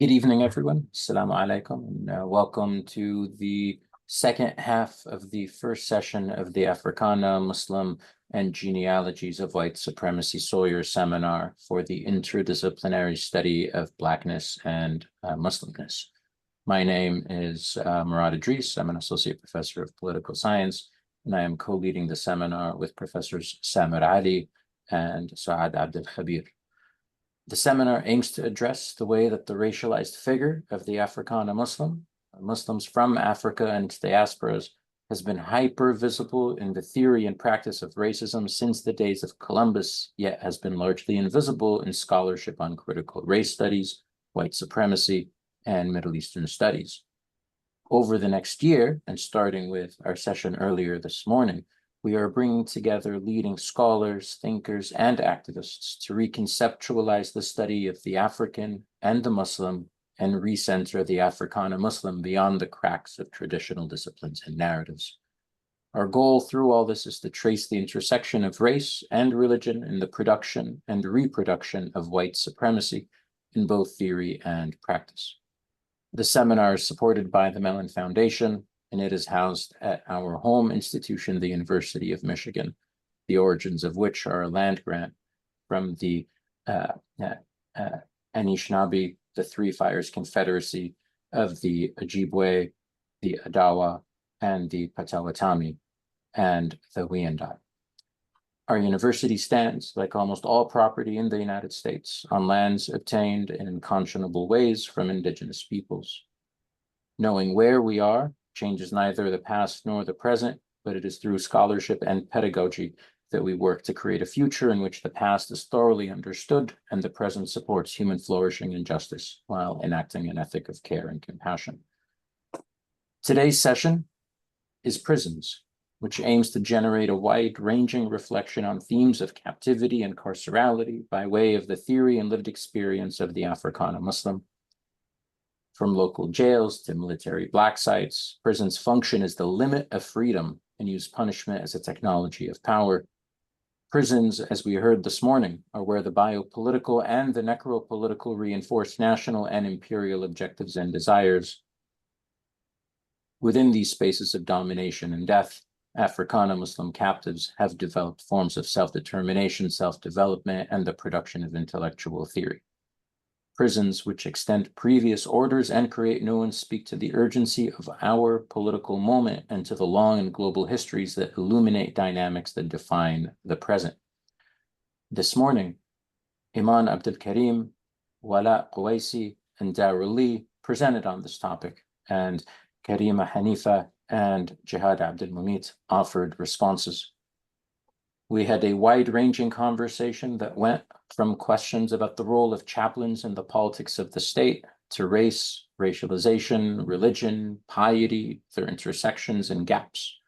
Good evening, everyone. Assalamu alaikum, and welcome to the second half of the first session of the Africana, Muslim, and Genealogies of White Supremacy Sawyer seminar for the interdisciplinary study of Blackness and Muslimness. My name is Murad Idris. I'm an associate professor of political science, and I am co-leading the seminar with Professors Samir Ali and Saad Abdul Khabir. The seminar aims to address the way that the racialized figure of the Africana Muslim, Muslims from Africa and its diasporas, has been hyper-visible in the theory and practice of racism since the days of Columbus, yet has been largely invisible in scholarship on critical race studies, white supremacy, and Middle Eastern studies. Over the next year, and starting with our session earlier this morning, we are bringing together leading scholars, thinkers, and activists to reconceptualize the study of the African and the Muslim and recenter the Africana Muslim beyond the cracks of traditional disciplines and narratives. Our goal through all this is to trace the intersection of race and religion in the production and reproduction of white supremacy in both theory and practice. The seminar is supported by the Mellon Foundation, and it is housed at our home institution, the University of Michigan, the origins of which are a land grant from the Anishinaabe, the Three Fires Confederacy of the Ojibwe, the Adawa, and the Potawatomi, and the Wyandot. Our university stands, like almost all property in the United States, on lands obtained in unconscionable ways from indigenous peoples. Knowing where we are changes neither the past nor the present, but it is through scholarship and pedagogy that we work to create a future in which the past is thoroughly understood and the present supports human flourishing and justice while enacting an ethic of care and compassion. Today's session is Prisons, which aims to generate a wide-ranging reflection on themes of captivity and carcerality by way of the theory and lived experience of the Africana Muslim. From local jails to military black sites, prisons function as the limit of freedom and use punishment as a technology of power. Prisons, as we heard this morning, are where the biopolitical and the necropolitical reinforce national and imperial objectives and desires. Within these spaces of domination and death, Africana Muslim captives have developed forms of self-determination, self-development, and the production of intellectual theory. Prisons which extend previous orders and create new ones speak to the urgency of our political moment and to the long and global histories that illuminate dynamics that define the present. This morning, Iman Abdul Karim, Wala Quwaisi, and Darul Lee presented on this topic, and Karima Hanifa and Jihad Abdulmumit offered responses. We had a wide-ranging conversation that went from questions about the role of chaplains in the politics of the state to race, racialization, religion, piety, their intersections and gaps,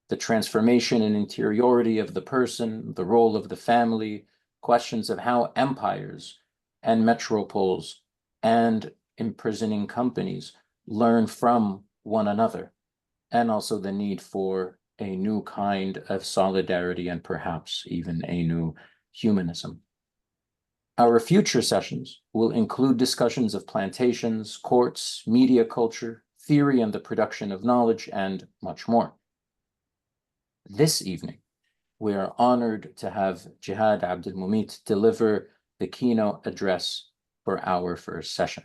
the transformation and interiority of the person, the role of the family, questions of how empires and metropoles and imprisoning companies learn from one another, and also the need for a new kind of solidarity and perhaps even a new humanism. Our future sessions will include discussions of plantations, courts, media culture, theory and the production of knowledge, and much more. This evening, we are honored to have Jihad Abdulmumit deliver the keynote address for our first session.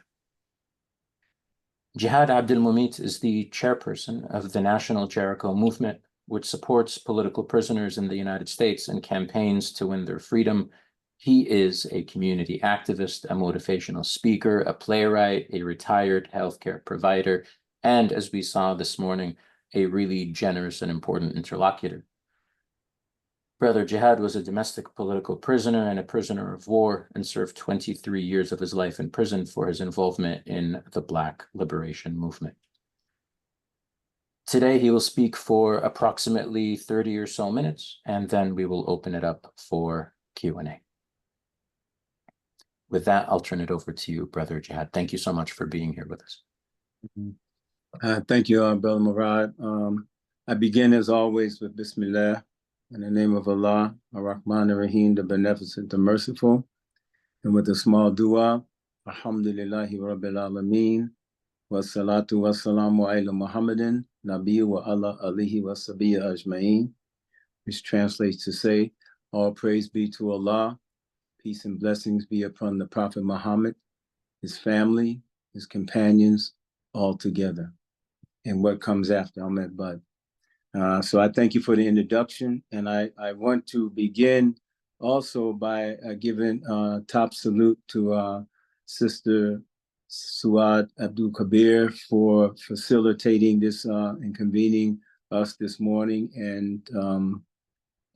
Jihad Abdulmumit is the chairperson of the National Jericho Movement, which supports political prisoners in the United States and campaigns to win their freedom. He is a community activist, a motivational speaker, a playwright, a retired healthcare provider, and, as we saw this morning, a really generous and important interlocutor. Brother Jihad was a domestic political prisoner and a prisoner of war and served 23 years of his life in prison for his involvement in the Black Liberation Movement. Today, he will speak for approximately 30 or so minutes, and then we will open it up for Q&A. With that, I'll turn it over to you, Brother Jihad. Thank you so much for being here with us. Thank you, Brother Murad. I begin, as always, with Bismillah, in the name of Allah, Ar-Rahman Ar-Rahim, the Beneficent, the Merciful, and with a small dua. Alhamdulillahi Rabbil Alameen. Wassalatu wassalamu ala Muhammadin, Nabi wa ala alihi wa sabiya ajma'in. Which translates to say, all praise be to Allah, peace and blessings be upon the Prophet Muhammad, his family, his companions, all together. And what comes after, Ahmed Bud. So I thank you for the introduction, and I want to begin also by giving top salute to Sister Suad Abdul Kabir for facilitating this and convening us this morning,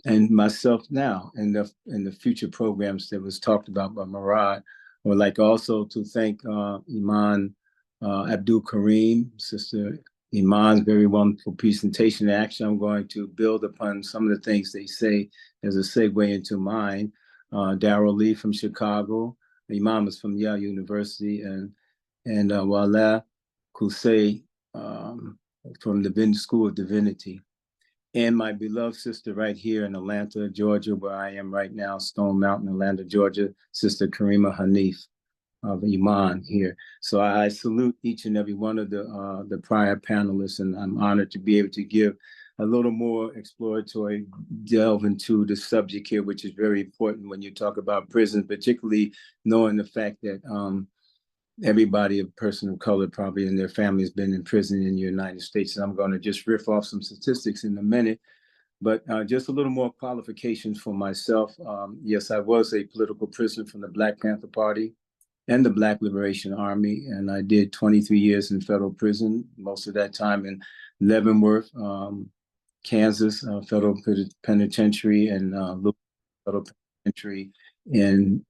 and myself now in the future programs that was talked about by Murad. I would like also to thank Iman Abdul Kareem, Sister Iman's very wonderful presentation. Actually, I'm going to build upon some of the things they say as a segue into mine. Darrell Lee from Chicago. Iman is from Yale University, and Wala Kusei from the School of Divinity. And my beloved sister right here in Atlanta, Georgia, where I am right now, Stone Mountain, Atlanta, Georgia, Sister Karima Hanif of Iman here. So I salute each and every one of the prior panelists, and I'm honored to be able to give a little more exploratory delve into the subject here, which is very important when you talk about prisons, particularly knowing the fact that everybody, a person of color probably in their family has been in prison in the United States. And I'm going to just riff off some statistics in a minute, but just a little more qualifications for myself. Yes, I was a political prisoner from the Black Panther Party and the Black Liberation Army, and I did 23 years in federal prison, most of that time in Leavenworth, Kansas, federal penitentiary, and federal penitentiary in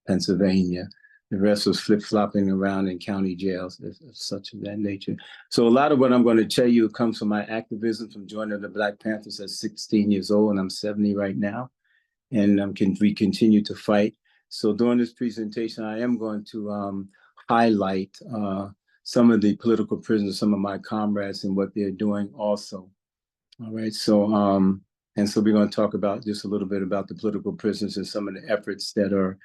Pennsylvania. The rest was flip-flopping around in county jails of such of that nature. So a lot of what I'm going to tell you comes from my activism, from joining the Black Panthers at 16 years old, and I'm 70 right now. And we continue to fight. So during this presentation, I am going to highlight some of the political prisoners, some of my comrades, and what they're doing also. All right, so so we're going to talk about just a little bit about the political prisoners and some of the efforts that are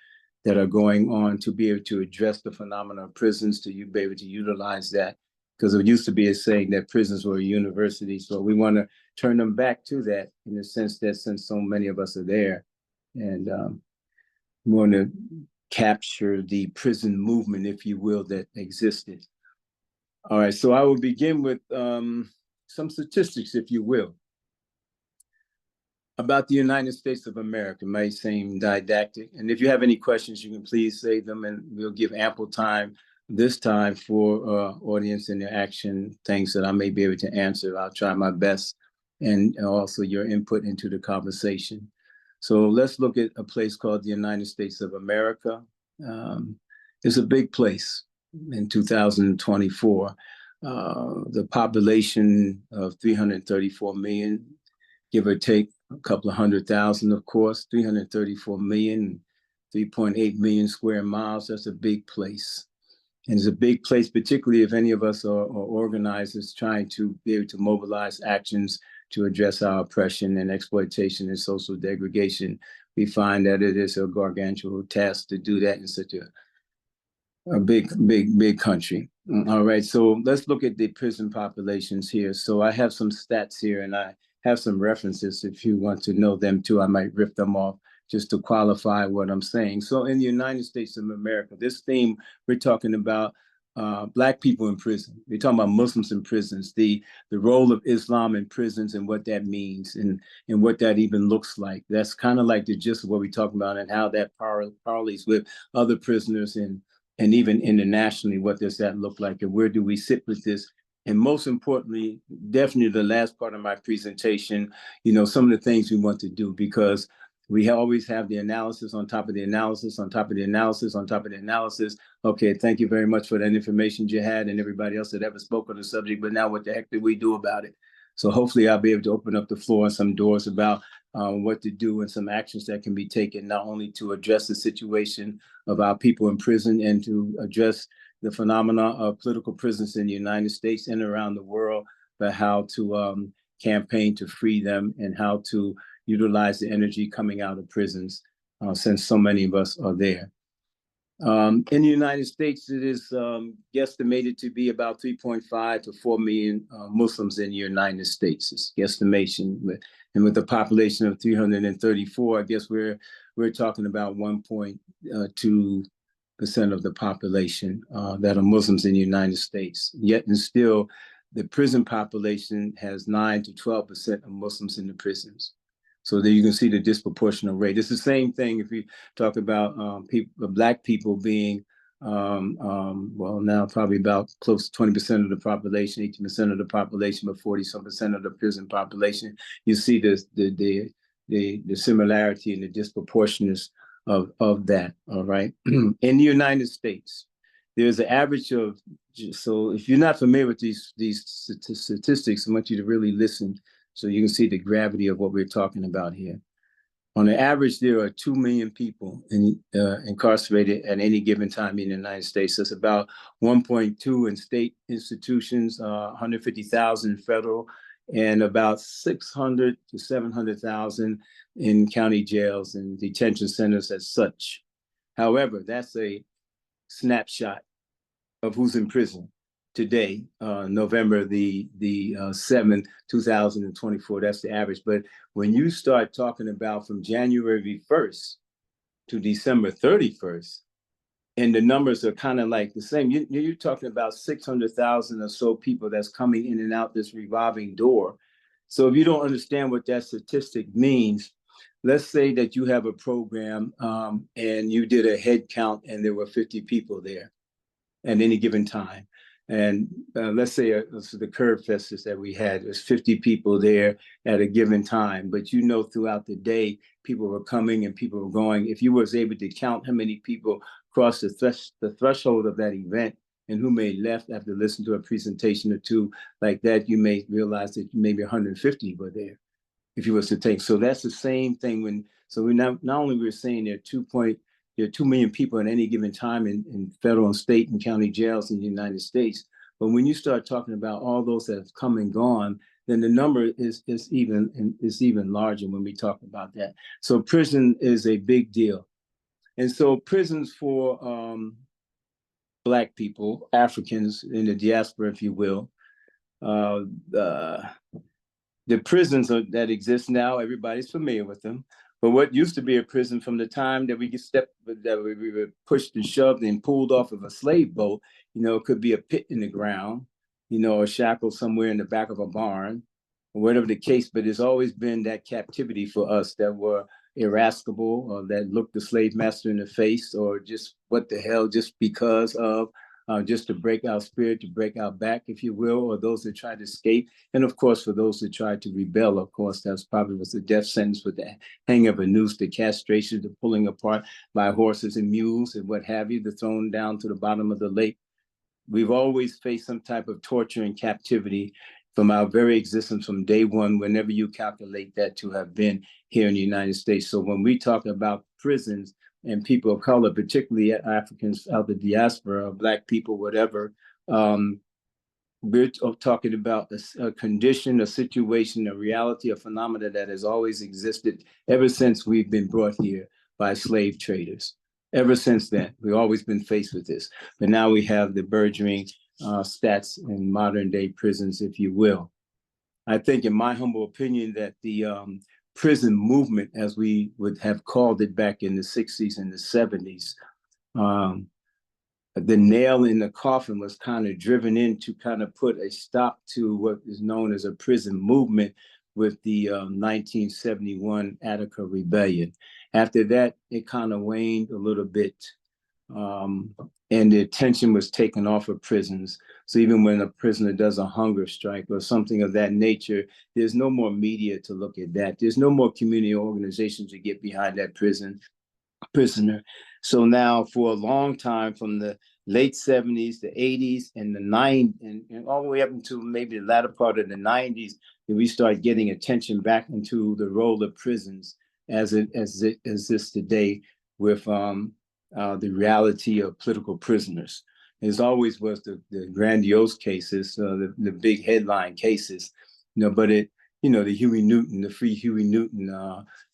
going on to be able to address the phenomena of prisons, to be able to utilize that. Because it used to be a saying that prisons were a university. So we want to turn them back to that, in the sense that since so many of us are there, and we want to capture the prison movement, if you will, that existed. All right, so I will begin with some statistics, if you will, about the United States of America. It may seem didactic, and if you have any questions, you can please say them, and we'll give ample time this time for audience interaction, things that I may be able to answer. I'll try my best, and also your input into the conversation. So let's look at a place called the United States of America. It's a big place in 2024. The population of 334 million, give or take a couple of 100,000, of course, 334 million, 3.8 million square miles. That's a big place. And it's a big place, particularly if any of us are organizers trying to be able to mobilize actions to address our oppression and exploitation and social degradation. We find that it is a gargantuan task to do that in such a big country. All right, so let's look at the prison populations here. So I have some stats here, and I have some references if you want to know them too. I might rip them off just to qualify what I'm saying. So in the United States of America, this theme, we're talking about Black people in prison. We're talking about Muslims in prisons, the role of Islam in prisons and what that means, and what that even looks like. That's kind of like the gist of what we're talking about, and how that parleys with other prisoners, and even internationally. What does that look like, and where do we sit with this? And most importantly, definitely the last part of my presentation, some of the things we want to do, because we always have the analysis on top of the analysis, on top of the analysis, on top of the analysis. Okay, thank you very much for that information, Jihad, and everybody else that ever spoke on the subject. But now what the heck do we do about it? So hopefully I'll be able to open up the floor and some doors about what to do, and some actions that can be taken, not only to address the situation of our people in prison, and to address the phenomena of political prisons in the United States and around the world, but how to campaign to free them, and how to utilize the energy coming out of prisons, since so many of us are there. In the United States, it is guesstimated to be about 3.5 to 4 million Muslims in the United States. It's guesstimation, and with a population of 334, I guess we're talking about 1.2% of the population that are Muslims in the United States. Yet and still, the prison population has 9 to 12% of Muslims in the prisons. So there you can see the disproportionate rate. It's the same thing if you talk about Black people being, well, now probably about close to 20% of the population, 18% of the population, but 40-some% of the prison population. You see the similarity and the disproportionate of that, all right? In the United States, there's an average of, so if you're not familiar with these statistics, I want you to really listen so you can see the gravity of what we're talking about here. On the average, there are 2 million people incarcerated at any given time in the United States. That's about 1.2 in state institutions, 150,000 federal, and about 600 to 700,000 in county jails and detention centers as such. However, that's a snapshot of who's in prison today, November the 7th, 2024. That's the average. But when you start talking about from January 1st to December 31st, and the numbers are kind of like the same, you're talking about 600,000 or so people that's coming in and out this revolving door. So if you don't understand what that statistic means, let's say that you have a program and you did a head count and there were 50 people there at any given time. And let's say the Curve Festus that we had, there's 50 people there at a given time. But you know, throughout the day, people were coming and people were going. If you was able to count how many people crossed the threshold of that event and who may left after listening to a presentation or two like that, you may realize that maybe 150 were there if you was to take. So that's the same thing when, so we not only we're saying there are 2 million people at any given time in federal and state and county jails in the United States. But when you start talking about all those that have come and gone, then the number is even larger when we talk about that. So prison is a big deal. And so prisons for Black people, Africans in the diaspora, if you will, the prisons that exist now, everybody's familiar with them. But what used to be a prison from the time that we were pushed and shoved and pulled off of a slave boat, you know, it could be a pit in the ground, you know, a shackle somewhere in the back of a barn, or whatever the case. But it's always been that captivity for us that were irascible, or that looked the slave master in the face, or just what the hell, just because of, just to break our spirit, to break our back, if you will, or those that tried to escape. And of course, for those that tried to rebel, of course, that's probably was the death sentence with the hang of a noose, the castration, the pulling apart by horses and mules and what have you, the thrown down to the bottom of the lake. We've always faced some type of torture and captivity from our very existence from day one, whenever you calculate that to have been here in the United States. So when we talk about prisons, and people of color, particularly Africans out the diaspora, Black people, whatever, we're talking about a condition, a situation, a reality, a phenomena that has always existed ever since we've been brought here by slave traders. Ever since then, we've always been faced with this. But now we have the burgeoning stats in modern day prisons, if you will. I think, in my humble opinion, that the prison movement, as we would have called it back in the 60s and the 70s, the nail in the coffin was kind of driven in to kind of put a stop to what is known as a prison movement with the 1971 Attica Rebellion. After that, it kind of waned a little bit, and the attention was taken off of prisons. So even when a prisoner does a hunger strike or something of that nature, there's no more media to look at that. There's no more community organizations to get behind that prisoner. So now for a long time, from the late 70s, the 80s, and the 90s, and all the way up into maybe the latter part of the 90s, we start getting attention back into the role of prisons as it exists today with the reality of political prisoners. It always was the grandiose cases, the big headline cases, you know, but it, you know, the Huey Newton, the free Huey Newton,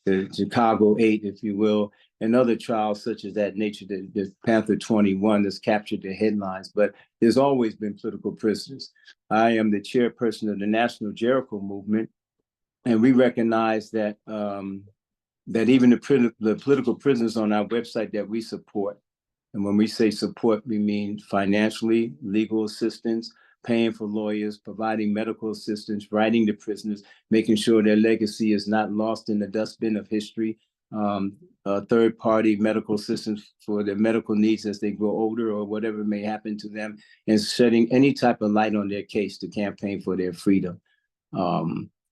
the Chicago 8, if you will, and other trials such as that nature, the Panther 21 that's captured the headlines, but there's always been political prisoners. I am the chairperson of the National Jericho Movement, and we recognize that that even the political prisoners on our website that we support, and when we say support, we mean financially, legal assistance, paying for lawyers, providing medical assistance, writing the prisoners, making sure their legacy is not lost in the dustbin of history, third-party medical assistance for their medical needs as they grow older or whatever may happen to them, and shedding any type of light on their case to campaign for their freedom.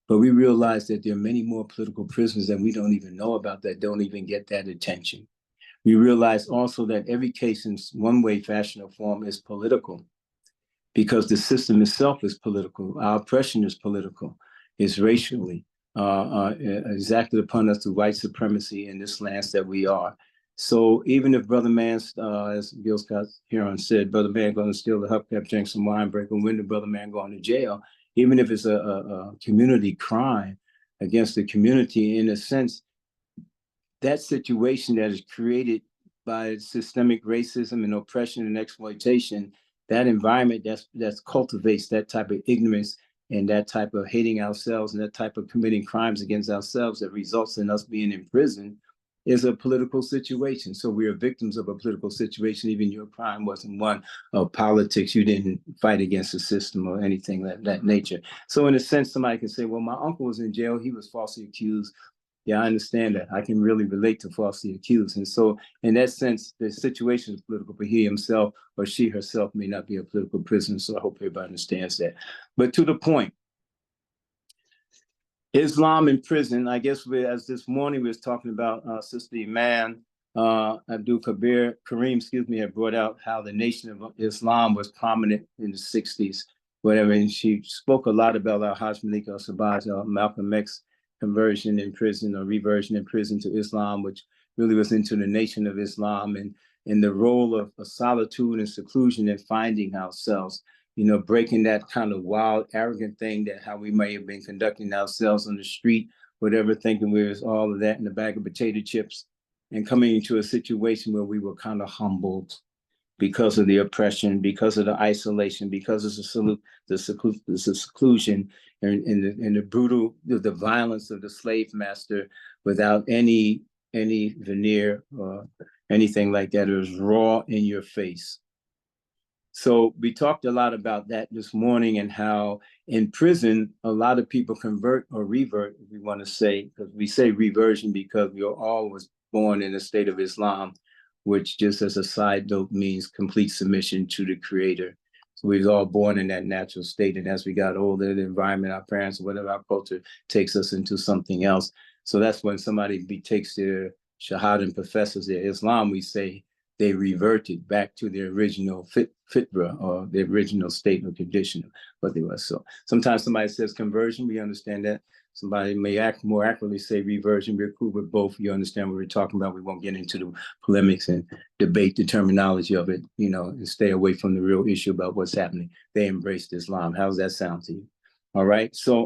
But we realize that there are many more political prisoners that we don't even know about that don't even get that attention. We realize also that every case in one way, fashion, or form is political because the system itself is political. Our oppression is political, it's racially exacted upon us through white supremacy in this land that we are. So even if Brother Man, as Gil Scott Heron said, Brother Man going to steal the hubcap, drink some wine, break a window, Brother Man going to jail, even if it's a community crime against the community, in a sense, that situation that is created by systemic racism and oppression and exploitation, that environment that cultivates that type of ignorance and that type of hating ourselves and that type of committing crimes against ourselves that results in us being in prison is a political situation. So we are victims of a political situation. Even your crime wasn't one of politics. You didn't fight against the system or anything like that nature. So in a sense, somebody can say, well, my uncle was in jail. He was falsely accused. Yeah, I understand that. I can really relate to falsely accused. And so in that sense, the situation is political, but he himself or she herself may not be a political prisoner. So I hope everybody understands that. But to the point, Islam in prison, I guess as this morning we was talking about Sister Iman Kareem, had brought out how the Nation of Islam was prominent in the 60s, whatever. And she spoke a lot about Al-Hajj Malik al-Sabaj, Malcolm X conversion in prison or reversion in prison to Islam, which really was into the Nation of Islam and the role of solitude and seclusion and finding ourselves, breaking that kind of wild, arrogant thing that how we may have been conducting ourselves on the street, whatever, thinking we was all of that in a bag of potato chips, and coming into a situation where we were kind of humbled because of the oppression, because of the isolation, because of the seclusion and the brutal, the violence of the slave master without any veneer or anything like that. It was raw in your face. So we talked a lot about that this morning and how in prison, a lot of people convert or revert, if we want to say, because we say reversion because we all was born in a state of Islam, which just as a side note means complete submission to the creator. So we was all born in that natural state. And as we got older, the environment, our parents, whatever our culture takes us into something else. So that's when somebody takes their Shahada and professes their Islam, we say they reverted back to their original fitra or the original state or condition of what they were. So sometimes somebody says conversion, we understand that. Somebody may more accurately say reversion. We're cool with both. You understand what we're talking about. We won't get into the polemics and debate the terminology of it, and stay away from the real issue about what's happening. They embraced Islam. How does that sound to you? All right. So,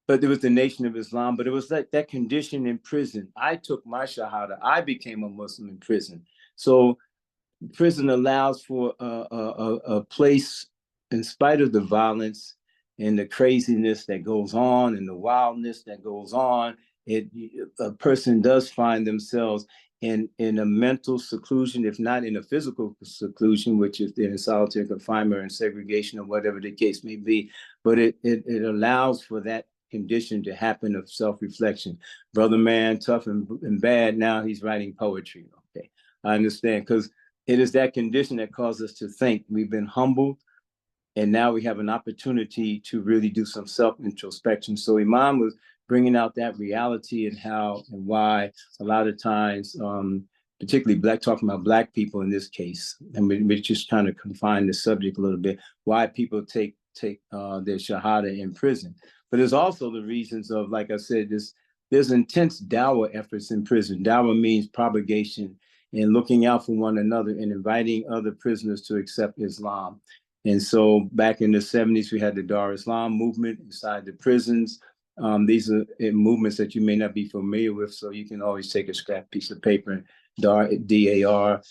but there was the Nation of Islam, but it was like that condition in prison. I took my Shahada. I became a Muslim in prison. So prison allows for a place, in spite of the violence and the craziness that goes on and the wildness that goes on, a person does find themselves in a mental seclusion, if not in a physical seclusion, which is in solitary confinement and segregation or whatever the case may be. But it allows for that condition to happen of self-reflection. Brother Man, tough and bad, now he's writing poetry. Okay, I understand, because it is that condition that causes us to think. We've been humbled, and now we have an opportunity to really do some self-introspection. So Imam was bringing out that reality and how and why a lot of times, particularly talking about Black people in this case, and we just kind of confine the subject a little bit, why people take their Shahada in prison. But there's also the reasons of, like I said, there's intense dawah efforts in prison. Dawah means propagation and looking out for one another and inviting other prisoners to accept Islam. And so back in the 70s, we had the Dar Islam movement inside the prisons. These are movements that you may not be familiar with, so you can always take a scrap piece of paper, DARUL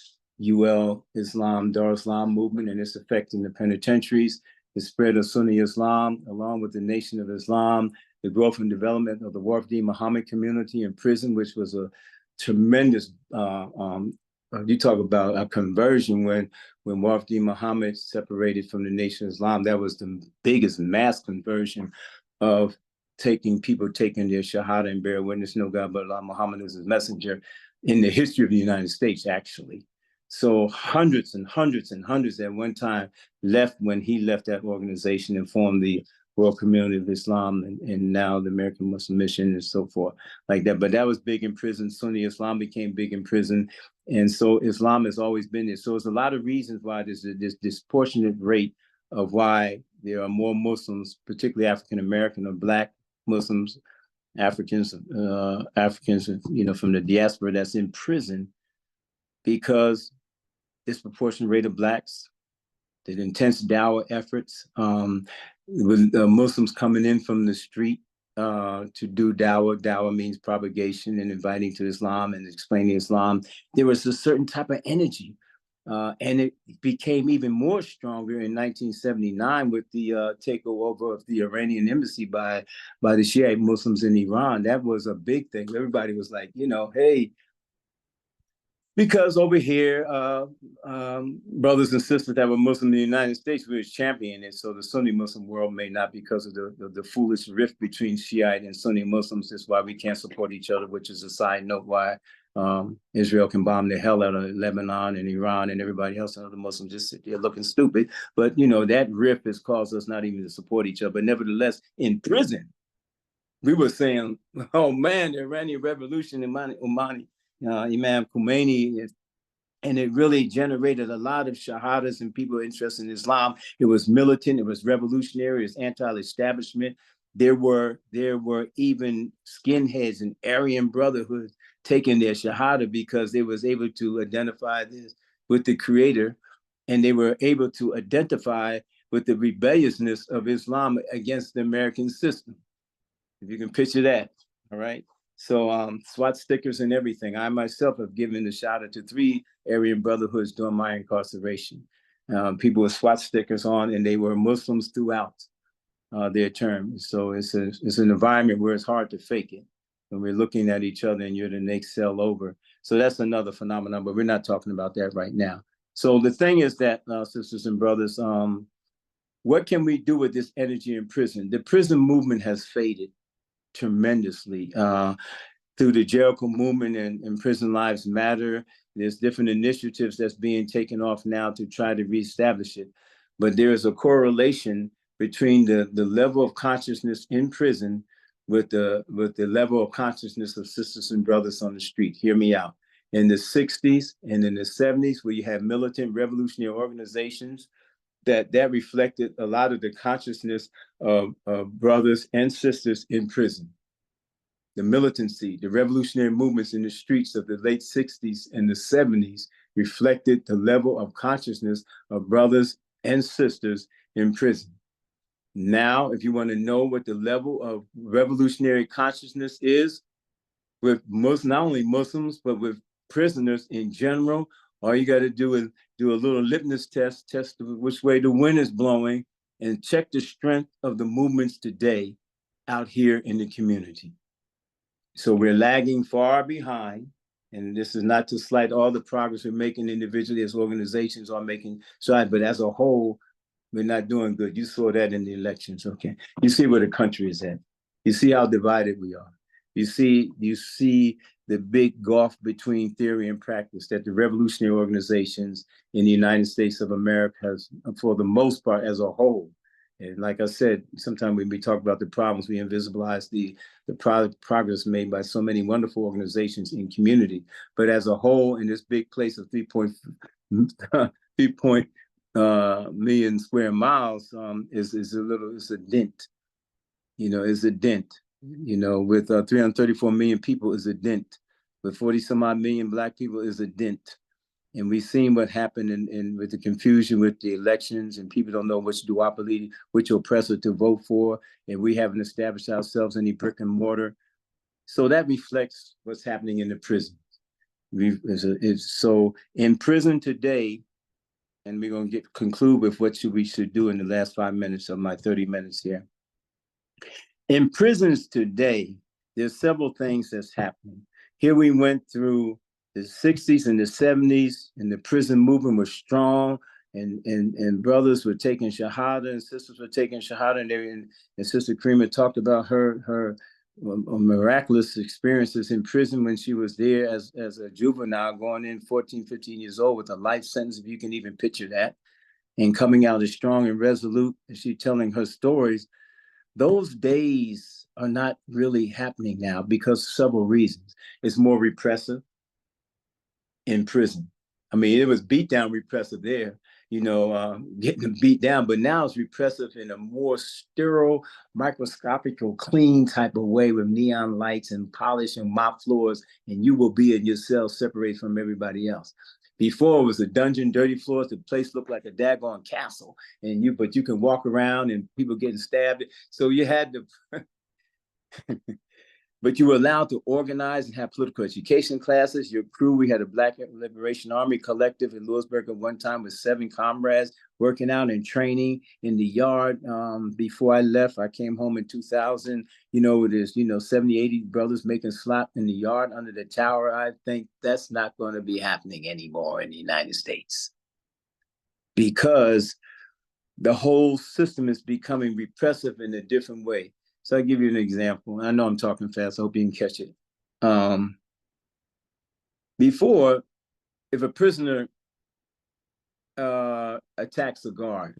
Islam, Dar Islam movement, and its effect in the penitentiaries, the spread of Sunni Islam, along with the Nation of Islam, the growth and development of the Wafdi Muhammad community in prison, which was a tremendous, you talk about a conversion when Wafdi Muhammad separated from the Nation of Islam. That was the biggest mass conversion of people taking their shahada and bear witness, no God but Allah, Muhammad is his messenger, in the history of the United States, actually. So hundreds and hundreds and hundreds at one time left when he left that organization and formed the World Community of Islam and now the American Muslim Mission and so forth like that. But that was big in prison. Sunni Islam became big in prison. And so Islam has always been there. So there's a lot of reasons why there's this disproportionate rate of why there are more Muslims, particularly African-American or Black Muslims, Africans, from the diaspora that's in prison, because disproportionate rate of Blacks, the intense dawah efforts, with Muslims coming in from the street to do dawah. Dawah means propagation and inviting to Islam and explaining Islam. There was a certain type of energy. And it became even more stronger in 1979 with the takeover of the Iranian embassy by the Shiite Muslims in Iran. That was a big thing. Everybody was like, hey, because over here, brothers and sisters that were Muslim in the United States, we were championing it. So the Sunni Muslim world may not, because of the foolish rift between Shiite and Sunni Muslims. That's why we can't support each other, which is a side note why Israel can bomb the hell out of Lebanon and Iran and everybody else, and other Muslims just sit there looking stupid. But, that rift has caused us not even to support each other. But nevertheless, in prison, we were saying, oh man, the Iranian Revolution, Imam Khomeini, and it really generated a lot of shahadas and people interested in Islam. It was militant, it was revolutionary, it was anti-establishment. There were even skinheads and Aryan Brotherhood taking their shahada because they was able to identify this with the Creator, and they were able to identify with the rebelliousness of Islam against the American system. If you can picture that, all right? So SWAT stickers and everything. I myself have given the shahada to 3 Aryan Brotherhoods during my incarceration. People with SWAT stickers on, and they were Muslims throughout their term. So it's an environment where it's hard to fake it when we're looking at each other and you're the next cell over. So that's another phenomenon, but we're not talking about that right now. So the thing is that, sisters and brothers, what can we do with this energy in prison? The prison movement has faded tremendously through the Jericho Movement and Prison Lives Matter. There's different initiatives that's being taken off now to try to reestablish it. But there is a correlation between the level of consciousness in prison with the level of consciousness of sisters and brothers on the street. Hear me out. In the 60s and in the 70s, where you have militant revolutionary organizations, that reflected a lot of the consciousness of brothers and sisters in prison. The militancy, the revolutionary movements in the streets of the late 60s and the 70s reflected the level of consciousness of brothers and sisters in prison. Now, if you want to know what the level of revolutionary consciousness is with not only Muslims, but with prisoners in general, all you got to do is do a little litmus test which way the wind is blowing, and check the strength of the movements today out here in the community. So we're lagging far behind, and this is not to slight all the progress we're making individually as organizations are making strides, but as a whole, we're not doing good. You saw that in the elections, okay? You see where the country is at. You see how divided we are. You see the big gulf between theory and practice that the revolutionary organizations in the United States of America has, for the most part, as a whole. And like I said, sometimes when we talk about the problems, we invisibilize the progress made by so many wonderful organizations in community. But as a whole, in this big place of 3 million square miles, it's a dent. It's a dent. With 334 million people is a dent. With 40 some odd million Black people is a dent. And we've seen what happened in with the confusion with the elections, and people don't know which duopoly, which oppressor to vote for, and we haven't established ourselves any brick and mortar. So that reflects what's happening in the prison. So in prison today, and we're going to conclude with what we should do in the last 5 minutes of my 30 minutes here. In prisons today, there's several things that's happening. Here we went through the 60s and the 70s, and the prison movement was strong, and brothers were taking Shahada, and sisters were taking Shahada, and Sister Karima talked about her miraculous experiences in prison when she was there as a juvenile, going in 14, 15 years old with a life sentence, if you can even picture that, and coming out as strong and resolute, and she telling her stories. Those days are not really happening now because of several reasons. It's more repressive in prison. I mean, it was beat down repressive there, getting them beat down, but now it's repressive in a more sterile, microscopical, clean type of way with neon lights and polish and mop floors, and you will be in your cell separated from everybody else. Before it was a dungeon, dirty floors, the place looked like a daggone castle, but you can walk around and people getting stabbed. So you had to, but you were allowed to organize and have political education classes. Your crew, we had a Black Liberation Army collective in Lewisburg at one time with 7 comrades working out and training in the yard. Before I left, I came home in 2000, there's, 70, 80 brothers making slop in the yard under the tower. I think that's not going to be happening anymore in the United States because the whole system is becoming repressive in a different way. So I'll give you an example. I know I'm talking fast. I hope you can catch it. Before, if a prisoner attacks a guard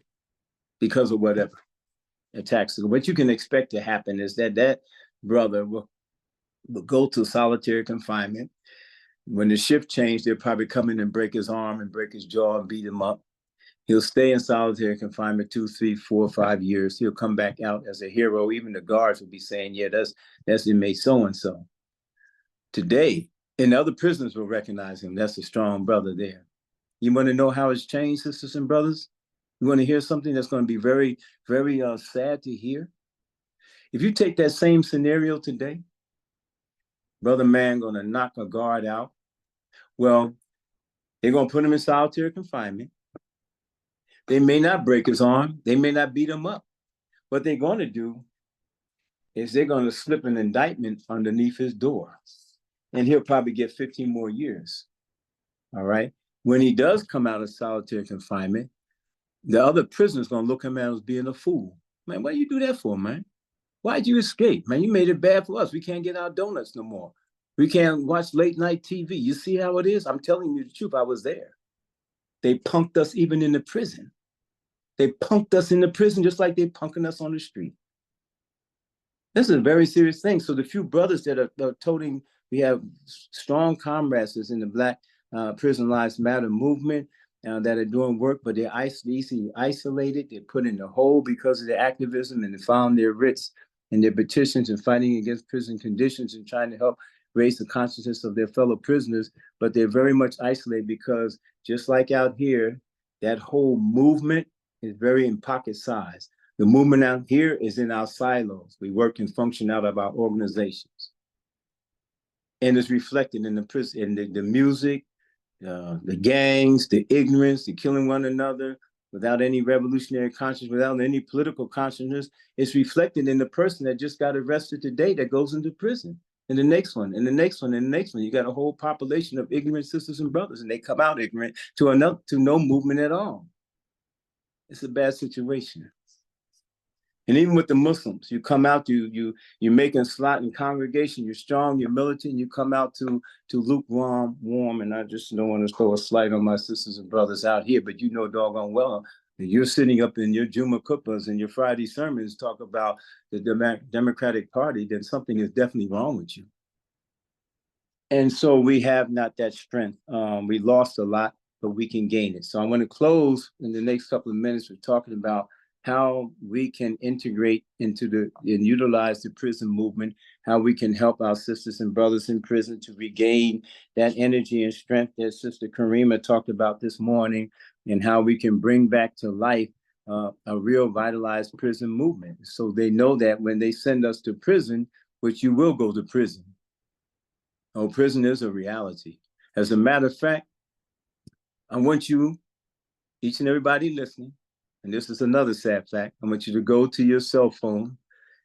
because of whatever, what you can expect to happen is that brother will go to solitary confinement. When the shift changed, they'll probably come in and break his arm and break his jaw and beat him up. He'll stay in solitary confinement 2, 3, 4, 5 years. He'll come back out as a hero. Even the guards will be saying, yeah, that's inmate so-and-so. Today, and other prisoners will recognize him. That's a strong brother there. You want to know how it's changed, sisters and brothers? You want to hear something that's going to be very, very sad to hear? If you take that same scenario today, brother man going to knock a guard out. Well, they're going to put him in solitary confinement. They may not break his arm. They may not beat him up. What they're going to do is they're going to slip an indictment underneath his door, and he'll probably get 15 more years. All right. When he does come out of solitary confinement, the other prisoner's going to look at him as being a fool. Man, what do you do that for, man? Why'd you escape? Man, you made it bad for us. We can't get our donuts no more. We can't watch late night TV. You see how it is? I'm telling you the truth. I was there. They punked us even in the prison. They punked us in the prison just like they punking us on the street. This is a very serious thing. So the few brothers that are toting, we have strong comrades in the Black Prison Lives Matter movement that are doing work, but they're easily isolated. They're put in the hole because of their activism, and they found their writs and their petitions and fighting against prison conditions and trying to help raise the consciousness of their fellow prisoners. But they're very much isolated because just like out here, that whole movement is very in pocket size. The movement out here is in our silos. We work and function out of our organizations. And it's reflected in the prison, in the music, the gangs, the ignorance, the killing one another without any revolutionary conscience, without any political consciousness. It's reflected in the person that just got arrested today that goes into prison. And the next one, and the next one, and the next one. You got a whole population of ignorant sisters and brothers, and they come out ignorant to no movement at all. It's a bad situation. And even with the Muslims, you come out, you're making slot in congregation, you're strong, you're militant, you come out to lukewarm, warm, and I just don't want to throw a slight on my sisters and brothers out here, but you know doggone well that you're sitting up in your Juma Kuppahs and your Friday sermons talk about the Democratic Party, then something is definitely wrong with you. And so we have not that strength. We lost a lot, but we can gain it. So I'm going to close in the next couple of minutes with talking about how we can integrate into and utilize the prison movement, how we can help our sisters and brothers in prison to regain that energy and strength that Sister Karima talked about this morning, and how we can bring back to life a real vitalized prison movement. So they know that when they send us to prison, which you will go to prison. Oh, prison is a reality. As a matter of fact, I want you, each and everybody listening, and this is another sad fact, I want you to go to your cell phone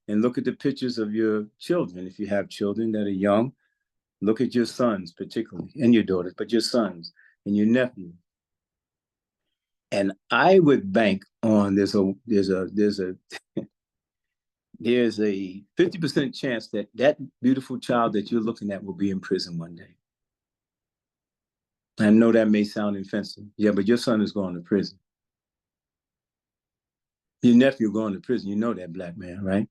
and look at the pictures of your children. If you have children that are young, look at your sons particularly, and your daughters, but your sons and your nephews. And I would bank on there's a 50% chance that that beautiful child that you're looking at will be in prison one day. I know that may sound offensive. Yeah, but your son is going to prison. Your nephew going to prison. You know that, black man, right?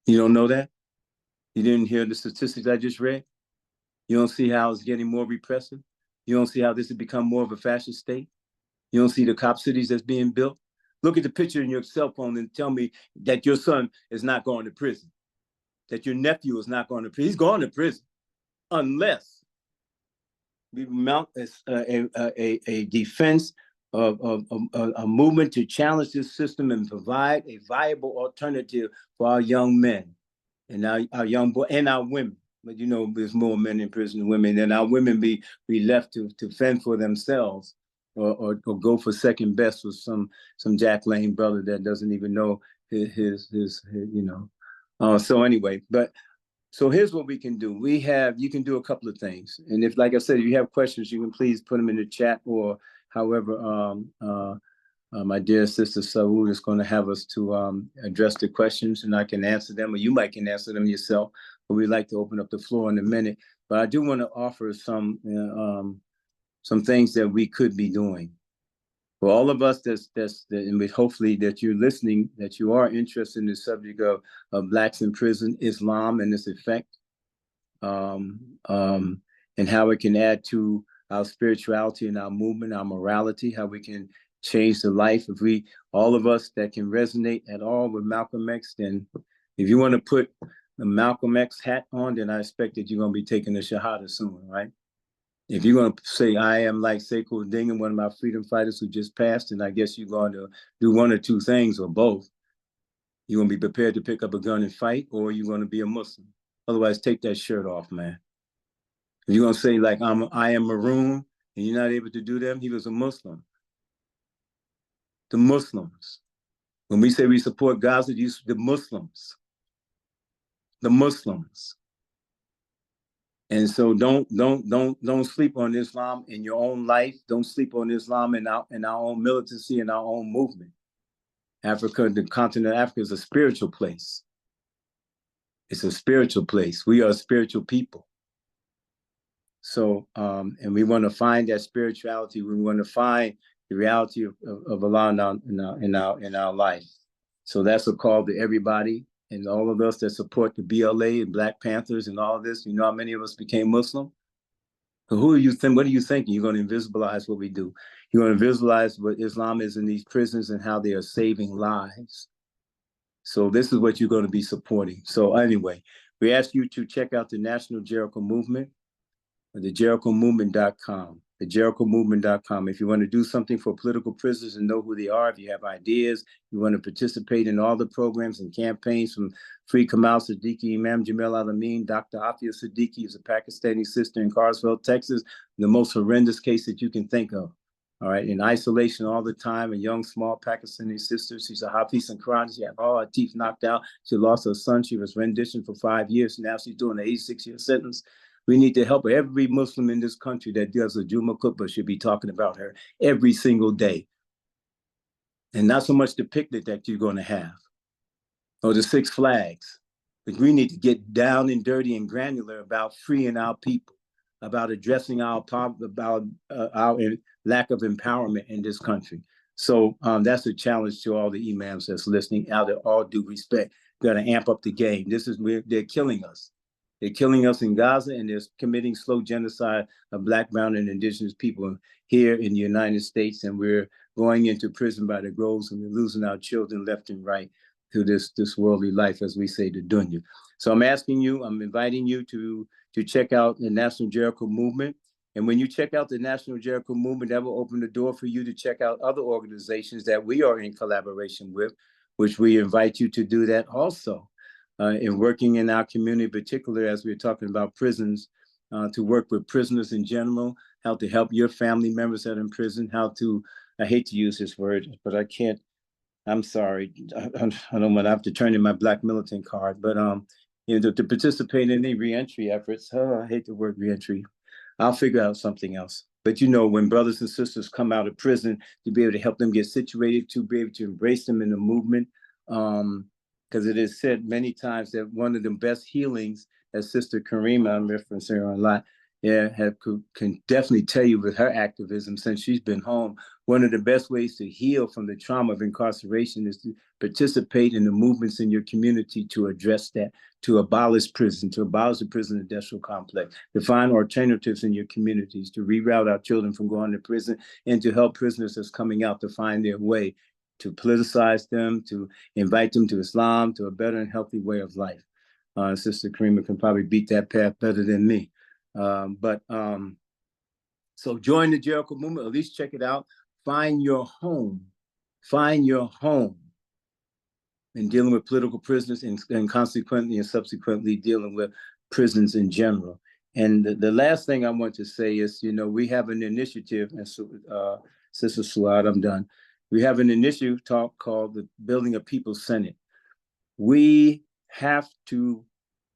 You don't know that? You didn't hear the statistics I just read? You don't see how it's getting more repressive? You don't see how this has become more of a fascist state? You don't see the cop cities that's being built? Look at the picture in your cell phone and tell me that your son is not going to prison, that your nephew is not going to prison. He's going to prison unless we mount a defense of a movement to challenge this system and provide a viable alternative for our young men and our young boys and our women. But you know, there's more men in prison than women, and our women be left to fend for themselves, or go for second best with some Jack Lane brother that doesn't even know his you know. So anyway, so here's what we can do. You can do a couple of things. And if, like I said, if you have questions, you can please put them in the chat, or however, my dear sister Saud is going to have us to address the questions, and I can answer them, or you might can answer them yourself. But we'd like to open up the floor in a minute. But I do want to offer some things that we could be doing. For all of us and hopefully that you're listening, that you are interested in the subject of Blacks in prison, Islam and its effect, and how it can add to our spirituality and our movement, our morality, how we can change the life. If all of us that can resonate at all with Malcolm X, then if you want to put the Malcolm X hat on, then I expect that you're going to be taking the Shahada soon, right? If you're going to say, I am like Sekou Dingen, one of my freedom fighters who just passed, and I guess you're going to do one or two things or both. You're going to be prepared to pick up a gun and fight, or you're going to be a Muslim. Otherwise, take that shirt off, man. If you're going to say, like, I am maroon, and you're not able to do them, he was a Muslim. The Muslims. When we say we support Gaza, the Muslims. The Muslims. And so don't sleep on Islam in your own life. Don't sleep on Islam in our own militancy and our own movement. Africa, the continent of Africa, is a spiritual place. It's a spiritual place. We are a spiritual people. So, and we want to find that spirituality. We want to find the reality of Allah in our life. So that's a call to everybody. And all of us that support the BLA and Black Panthers and all of this, you know how many of us became Muslim? So what are you thinking? You're going to invisibilize what we do. You're going to visualize what Islam is in these prisons and how they are saving lives. So this is what you're going to be supporting. So anyway, we ask you to check out the National Jericho Movement, the JerichoMovement.com. The JerichoMovement.com. If you want to do something for political prisoners and know who they are, if you have ideas, you want to participate in all the programs and campaigns from Free Kamal Siddiqui, Imam Jamil Al-Amin, Dr. Afia Siddiqui is a Pakistani sister in Carswell, Texas, the most horrendous case that you can think of. All right, in isolation all the time, a young, small Pakistani sister. She's a Hafiz and Quran. She had all her teeth knocked out. She lost her son. She was renditioned for 5 years. Now she's doing an 86-year sentence. We need to help her. Every Muslim in this country that does a Juma Khutbah should be talking about her every single day. And not so much the picnic that you're going to have or the Six Flags. But we need to get down and dirty and granular about freeing our people, about addressing our poverty, about our lack of empowerment in this country. So that's a challenge to all the imams that's listening. Out of all due respect, got to amp up the game. They're killing us. They're killing us in Gaza, and they're committing slow genocide of Black, brown, and indigenous people here in the United States. And we're going into prison by the groves, and we're losing our children left and right through this worldly life, as we say, the dunya. So I'm inviting you to check out the National Jericho Movement. And when you check out the National Jericho Movement, that will open the door for you to check out other organizations that we are in collaboration with, which we invite you to do that also. In working in our community, particularly as we're talking about prisons, to work with prisoners in general, how to help your family members that are in prison, I hate to use this word, but I can't, I'm sorry, I don't want to have to turn in my Black militant card, but to participate in any reentry efforts. I hate the word reentry. I'll figure out something else. But when brothers and sisters come out of prison, to be able to help them get situated, to be able to embrace them in the movement, because it is said many times that one of the best healings, as Sister Karima, I'm referencing her a lot, can definitely tell you with her activism since she's been home, one of the best ways to heal from the trauma of incarceration is to participate in the movements in your community to address that, to abolish prison, to abolish the prison industrial complex, to find alternatives in your communities, to reroute our children from going to prison, and to help prisoners that's coming out to find their way, to politicize them, to invite them to Islam, to a better and healthy way of life. Sister Karima can probably beat that path better than me. So join the Jericho Movement, at least check it out. Find your home in dealing with political prisoners and consequently and subsequently dealing with prisons in general. And the last thing I want to say is, we have an initiative, and Sister Suad, I'm done. We have an initiative called the Building a People's Senate. We have to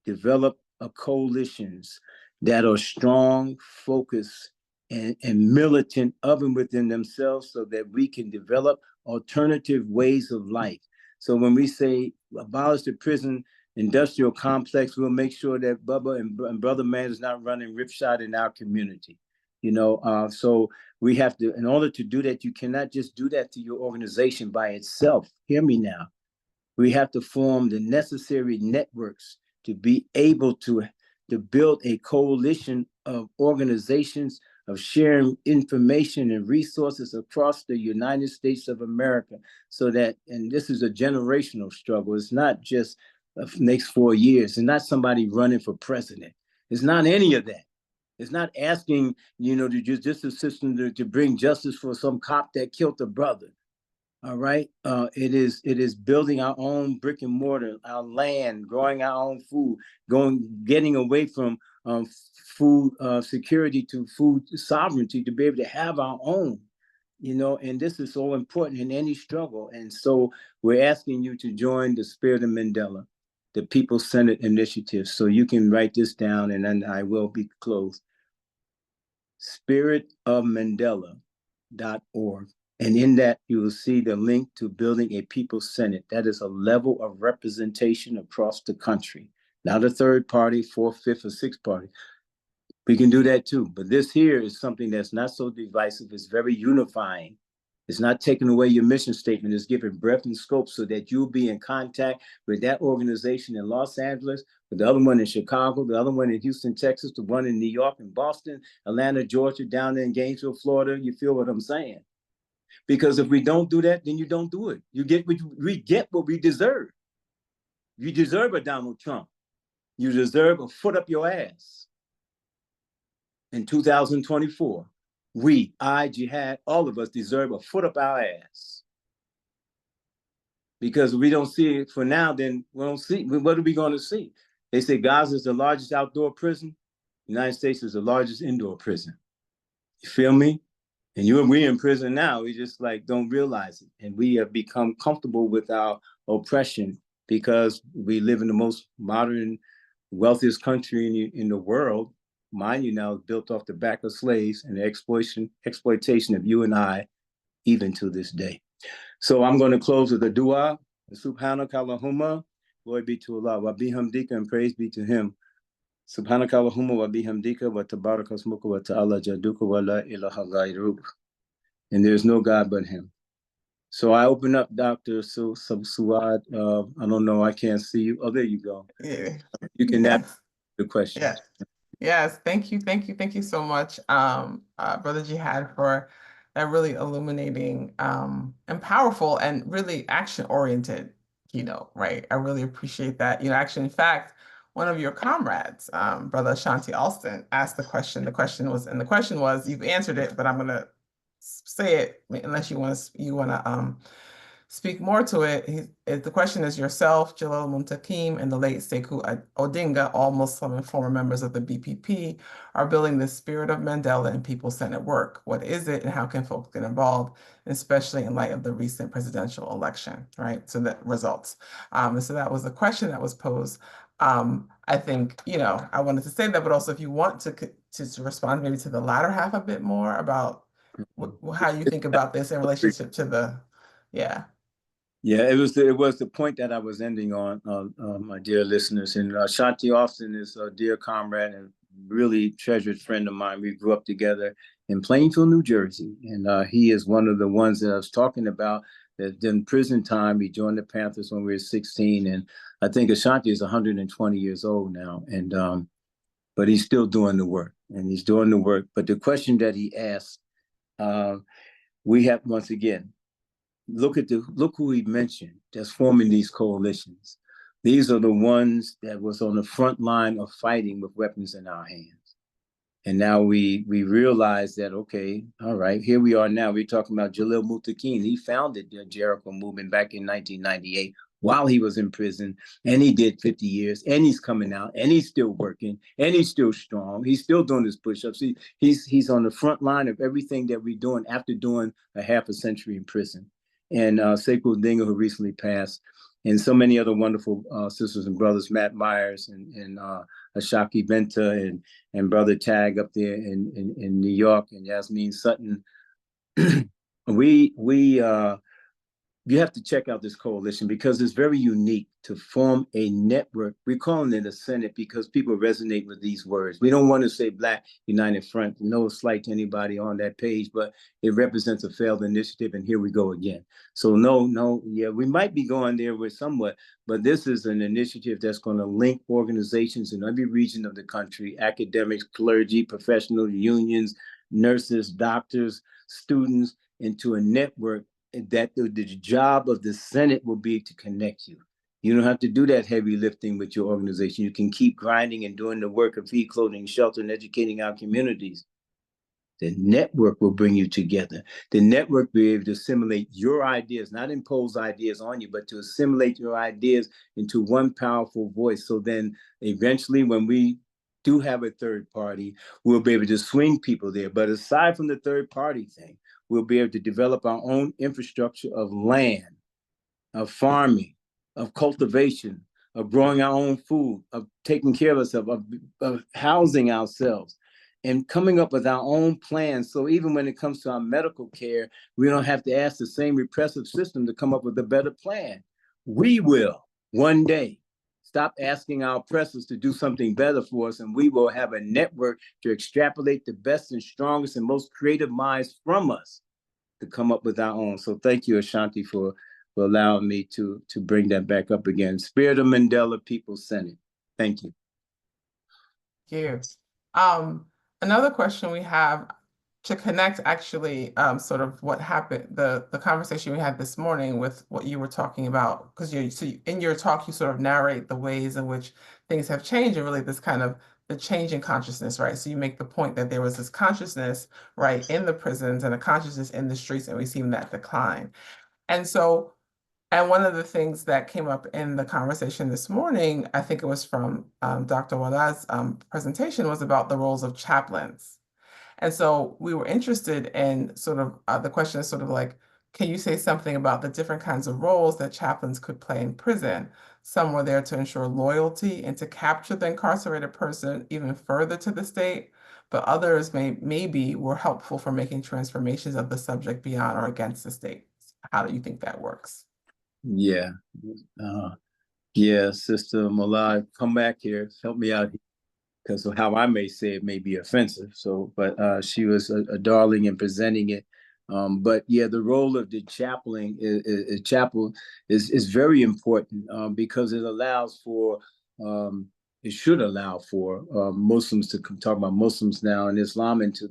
develop coalitions that are strong, focused, and militant of and within themselves so that we can develop alternative ways of life. So when we say abolish the prison industrial complex, we'll make sure that Bubba and Brother Man is not running ripshod in our community. So we have to, in order to do that, you cannot just do that to your organization by itself. Hear me now. We have to form the necessary networks to be able to build a coalition of organizations of sharing information and resources across the United States of America, so that, and this is a generational struggle. It's not just the next 4 years. It's not somebody running for president. It's not any of that. It's not asking, the judicial system to bring justice for some cop that killed a brother. All right. It is building our own brick and mortar, our land, growing our own food, getting away from food security to food sovereignty, to be able to have our own, and this is so important in any struggle. And so we're asking you to join the Spirit of Mandela, the People's Senate Initiative. So you can write this down, and then I will be closed. spiritofmandela.org. And in that, you will see the link to building a People's Senate. That is a level of representation across the country, not a third party, fourth, fifth, or sixth party. We can do that too. But this here is something that's not so divisive. It's very unifying. It's not taking away your mission statement. It's giving breadth and scope so that you'll be in contact with that organization in Los Angeles, with the other one in Chicago, the other one in Houston, Texas, the one in New York and Boston, Atlanta, Georgia, down there in Gainesville, Florida. You feel what I'm saying? Because if we don't do that, then you don't do it. We get what we deserve. You deserve a Donald Trump. You deserve a foot up your ass. In 2024, Jihad, all of us deserve a foot up our ass. Because if we don't see it for now, then we don't see. What are we going to see? They say Gaza is the largest outdoor prison. The United States is the largest indoor prison. You feel me? And we're in prison now. We just don't realize it. And we have become comfortable with our oppression because we live in the most modern, wealthiest country in the world. Mind you, now built off the back of slaves and the exploitation of you and I, even to this day. So I'm going to close with a dua. Subhanaka Allahumma, glory be to Allah, wa bihamdika, and praise be to Him. Subhanaka Allahumma wa bihamdika wa tabaraka asmuka wa ta'ala jaduka wa la ilaha ghayruk. And there's no God but Him. So I open up, Dr. Suad. I don't know, I can't see you. Oh, there you go. Yeah. You can the question. Yes. Yes, thank you, thank you, thank you so much, Brother Jihad, for that really illuminating and powerful and really action-oriented keynote, right? I really appreciate that. Actually, in fact, one of your comrades, Brother Ashanti Alston, asked the question. The question was, you've answered it, but I'm gonna say it unless you want to speak more to it. The question is yourself, Jalal Muntakim, and the late Sekou Odinga, all Muslim and former members of the BPP, are building the spirit of Mandela in people-centered work. What is it and how can folks get involved, especially in light of the recent presidential election, right? So that results. And so that was the question that was posed. I think, I wanted to say that, but also if you want to respond maybe to the latter half a bit more about how you think about this in relationship to the, yeah. Yeah, it was the point that I was ending on, my dear listeners. And Shanti Austin is a dear comrade and really treasured friend of mine. We grew up together in Plainfield, New Jersey, and he is one of the ones that I was talking about that did prison time. He joined the Panthers when we were 16, and I think Ashanti is 120 years old now, and but he's still doing the work, and he's doing the work. But the question that he asked, we have once again. Look who he mentioned that's forming these coalitions. These are the ones that was on the front line of fighting with weapons in our hands. And now we realize that, okay, all right, here we are now. We're talking about Jalil Muttaqin. He founded the Jericho Movement back in 1998 while he was in prison, and he did 50 years, and he's coming out, and he's still working, and he's still strong. He's still doing his push-ups. He's on the front line of everything that we're doing after doing a half a century in prison. And Sekou Odinga, who recently passed, and so many other wonderful sisters and brothers, Matt Myers and Ashaki Benta and Brother Tag up there in New York, and Yasmin Sutton. You have to check out this coalition because it's very unique to form a network. We're calling it a Senate because people resonate with these words. We don't want to say Black United Front, no slight to anybody on that page, but it represents a failed initiative, and here we go again. So yeah, we might be going there with somewhat, but this is an initiative that's going to link organizations in every region of the country, academics, clergy, professional unions, nurses, doctors, students, into a network that the job of the Senate will be to connect you. You don't have to do that heavy lifting with your organization. You can keep grinding and doing the work of feed, clothing, shelter, and educating our communities. The network will bring you together. The network will be able to assimilate your ideas, not impose ideas on you, but to assimilate your ideas into one powerful voice. So then eventually when we do have a third party, we'll be able to swing people there. But aside from the third party thing, we'll be able to develop our own infrastructure of land, of farming, of cultivation, of growing our own food, of taking care of ourselves, of housing ourselves, and coming up with our own plans. So even when it comes to our medical care, we don't have to ask the same repressive system to come up with a better plan. We will one day stop asking our oppressors to do something better for us, and we will have a network to extrapolate the best and strongest and most creative minds from us to come up with our own. So thank you, Ashanti, for allowing me to bring that back up again. Spirit of Mandela, People Senate. Thank you. Thank you. Another question we have to connect actually sort of what happened, the conversation we had this morning with what you were talking about, because in your talk, you sort of narrate the ways in which things have changed and really this kind of the change in consciousness, right? So you make the point that there was this consciousness, right, in the prisons and a consciousness in the streets, and we've seen that decline. And one of the things that came up in the conversation this morning, I think it was from Dr. Wada's presentation, was about the roles of chaplains. And so we were interested in sort of the question is sort of like, can you say something about the different kinds of roles that chaplains could play in prison? Some were there to ensure loyalty and to capture the incarcerated person even further to the state, but others maybe were helpful for making transformations of the subject beyond or against the state. How do you think that works? Yeah. Yeah, Sister Malai, come back here, help me out here, because of how I may say it may be offensive. So, but she was a darling in presenting it. But yeah, the role of the chaplain is very important because it allows for it should allow for Muslims to talk about Muslims now and Islam into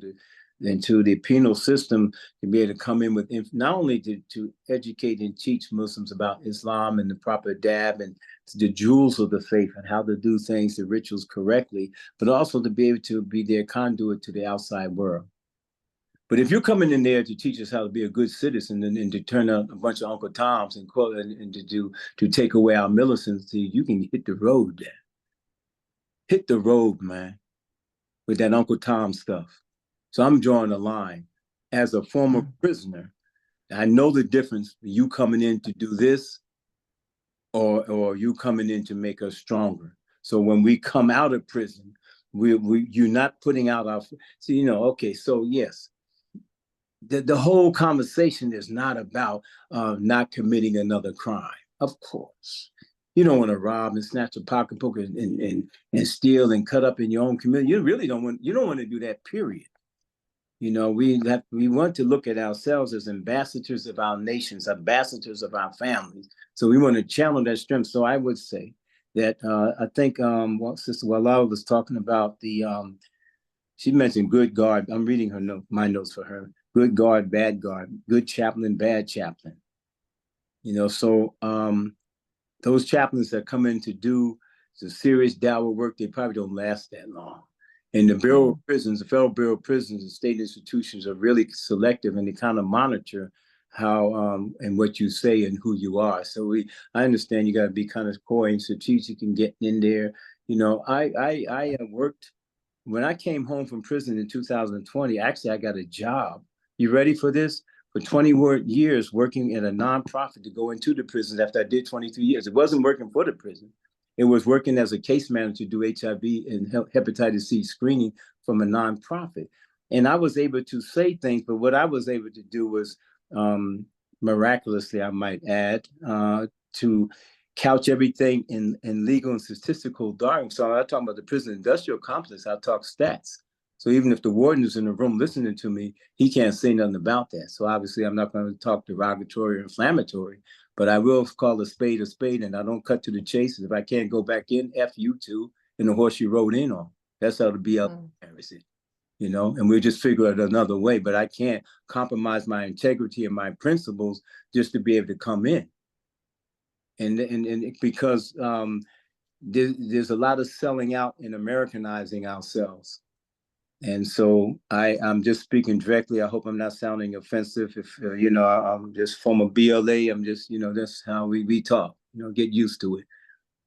the penal system, to be able to come in with not only to educate and teach Muslims about Islam and the proper adab and the jewels of the faith and how to do things, the rituals correctly, but also to be able to be their conduit to the outside world. But if you're coming in there to teach us how to be a good citizen and to turn out a bunch of Uncle Toms and to take away our militancy, you can hit the road there. Hit the road, man, with that Uncle Tom stuff. So I'm drawing a line. As a former prisoner, I know the difference, you coming in to do this or you coming in to make us stronger. So when we come out of prison, you're not putting out our, so, okay, so yes, the whole conversation is not about not committing another crime. Of course. You don't want to rob and snatch a pocketbook and steal and cut up in your own community. You really don't want to do that, period. We want to look at ourselves as ambassadors of our nations, ambassadors of our families. So we want to channel that strength. So I would say that I think Sister Wallah was talking about she mentioned good guard. I'm reading my notes for her. Good guard, bad guard, good chaplain, bad chaplain. So those chaplains that come in to do the serious dawah work, they probably don't last that long. And the Bureau of Prisons, the Federal Bureau of Prisons and state institutions are really selective, and they kind of monitor how and what you say and who you are. So I understand you got to be kind of coy and strategic and getting in there. I worked, when I came home from prison in 2020, actually I got a job. You ready for this? For 20 years working at a nonprofit to go into the prisons after I did 23 years. It wasn't working for the prison. It was working as a case manager to do HIV and hepatitis C screening from a nonprofit. And I was able to say things, but what I was able to do was miraculously, I might add, to couch everything in legal and statistical jargon. So I talk about the prison industrial complex, I talk stats. So even if the warden is in the room listening to me, he can't say nothing about that. So obviously I'm not going to talk derogatory or inflammatory, but I will call a spade, and I don't cut to the chase. If I can't go back in, F you two and the horse you rode in on. That's how to be up, and we'll just figure out another way. But I can't compromise my integrity and my principles just to be able to come in. And because there's a lot of selling out and Americanizing ourselves. And so I'm just speaking directly. I hope I'm not sounding offensive. If, I'm just from a BLA, I'm just, that's how we talk, get used to it.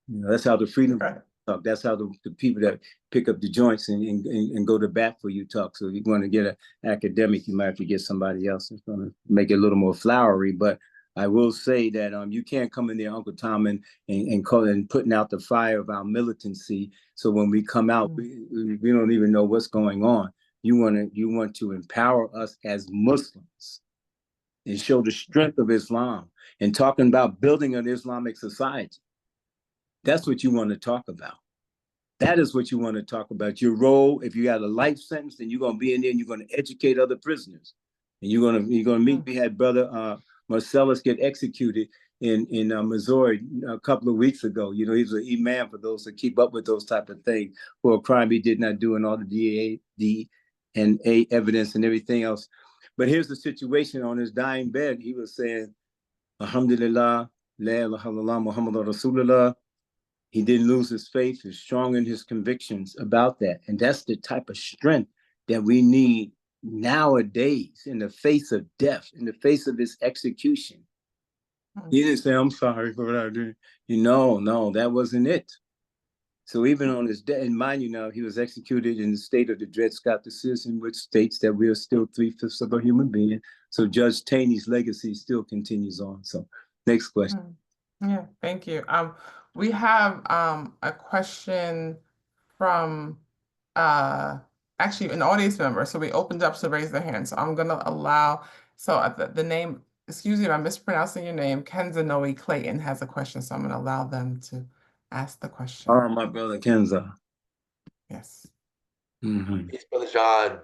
That's how the freedom talk. That's how the people that pick up the joints and go to bat for you talk. So if you want to get an academic, you might have to get somebody else that's going to make it a little more flowery. But I will say that you can't come in there, Uncle Tom, and putting out the fire of our militancy. So when we come out, we don't even know what's going on. You want to empower us as Muslims and show the strength of Islam and talking about building an Islamic society. That's what you want to talk about. That is what you want to talk about. Your role, if you got a life sentence, then you're going to be in there and you're going to educate other prisoners. And you're going to meet. We had brother Marcellus get executed in Missouri a couple of weeks ago. He was an imam, for those that keep up with those type of things, for a crime he did not do, and all the DNA evidence and everything else. But here's the situation: on his dying bed, he was saying, Alhamdulillah, la ilaha illallah, Muhammadur Rasulullah. He didn't lose his faith. He's strong in his convictions about that. And that's the type of strength that we need nowadays in the face of death, in the face of his execution. He didn't say, I'm sorry for what I did. No, that wasn't it. So even on his death, and mind you, he was executed in the state of the Dred Scott decision, which states that we are still 3/5 of a human being. So Judge Taney's legacy still continues on. So next question. Yeah, thank you. We have a question from actually an audience member. So we opened up to raise their hand. So I'm gonna allow, the name, excuse me if I'm mispronouncing your name, Kenza Noe Clayton has a question. So I'm gonna allow them to ask the question. Oh, my brother Kenza. Yes. Peace, Brother John.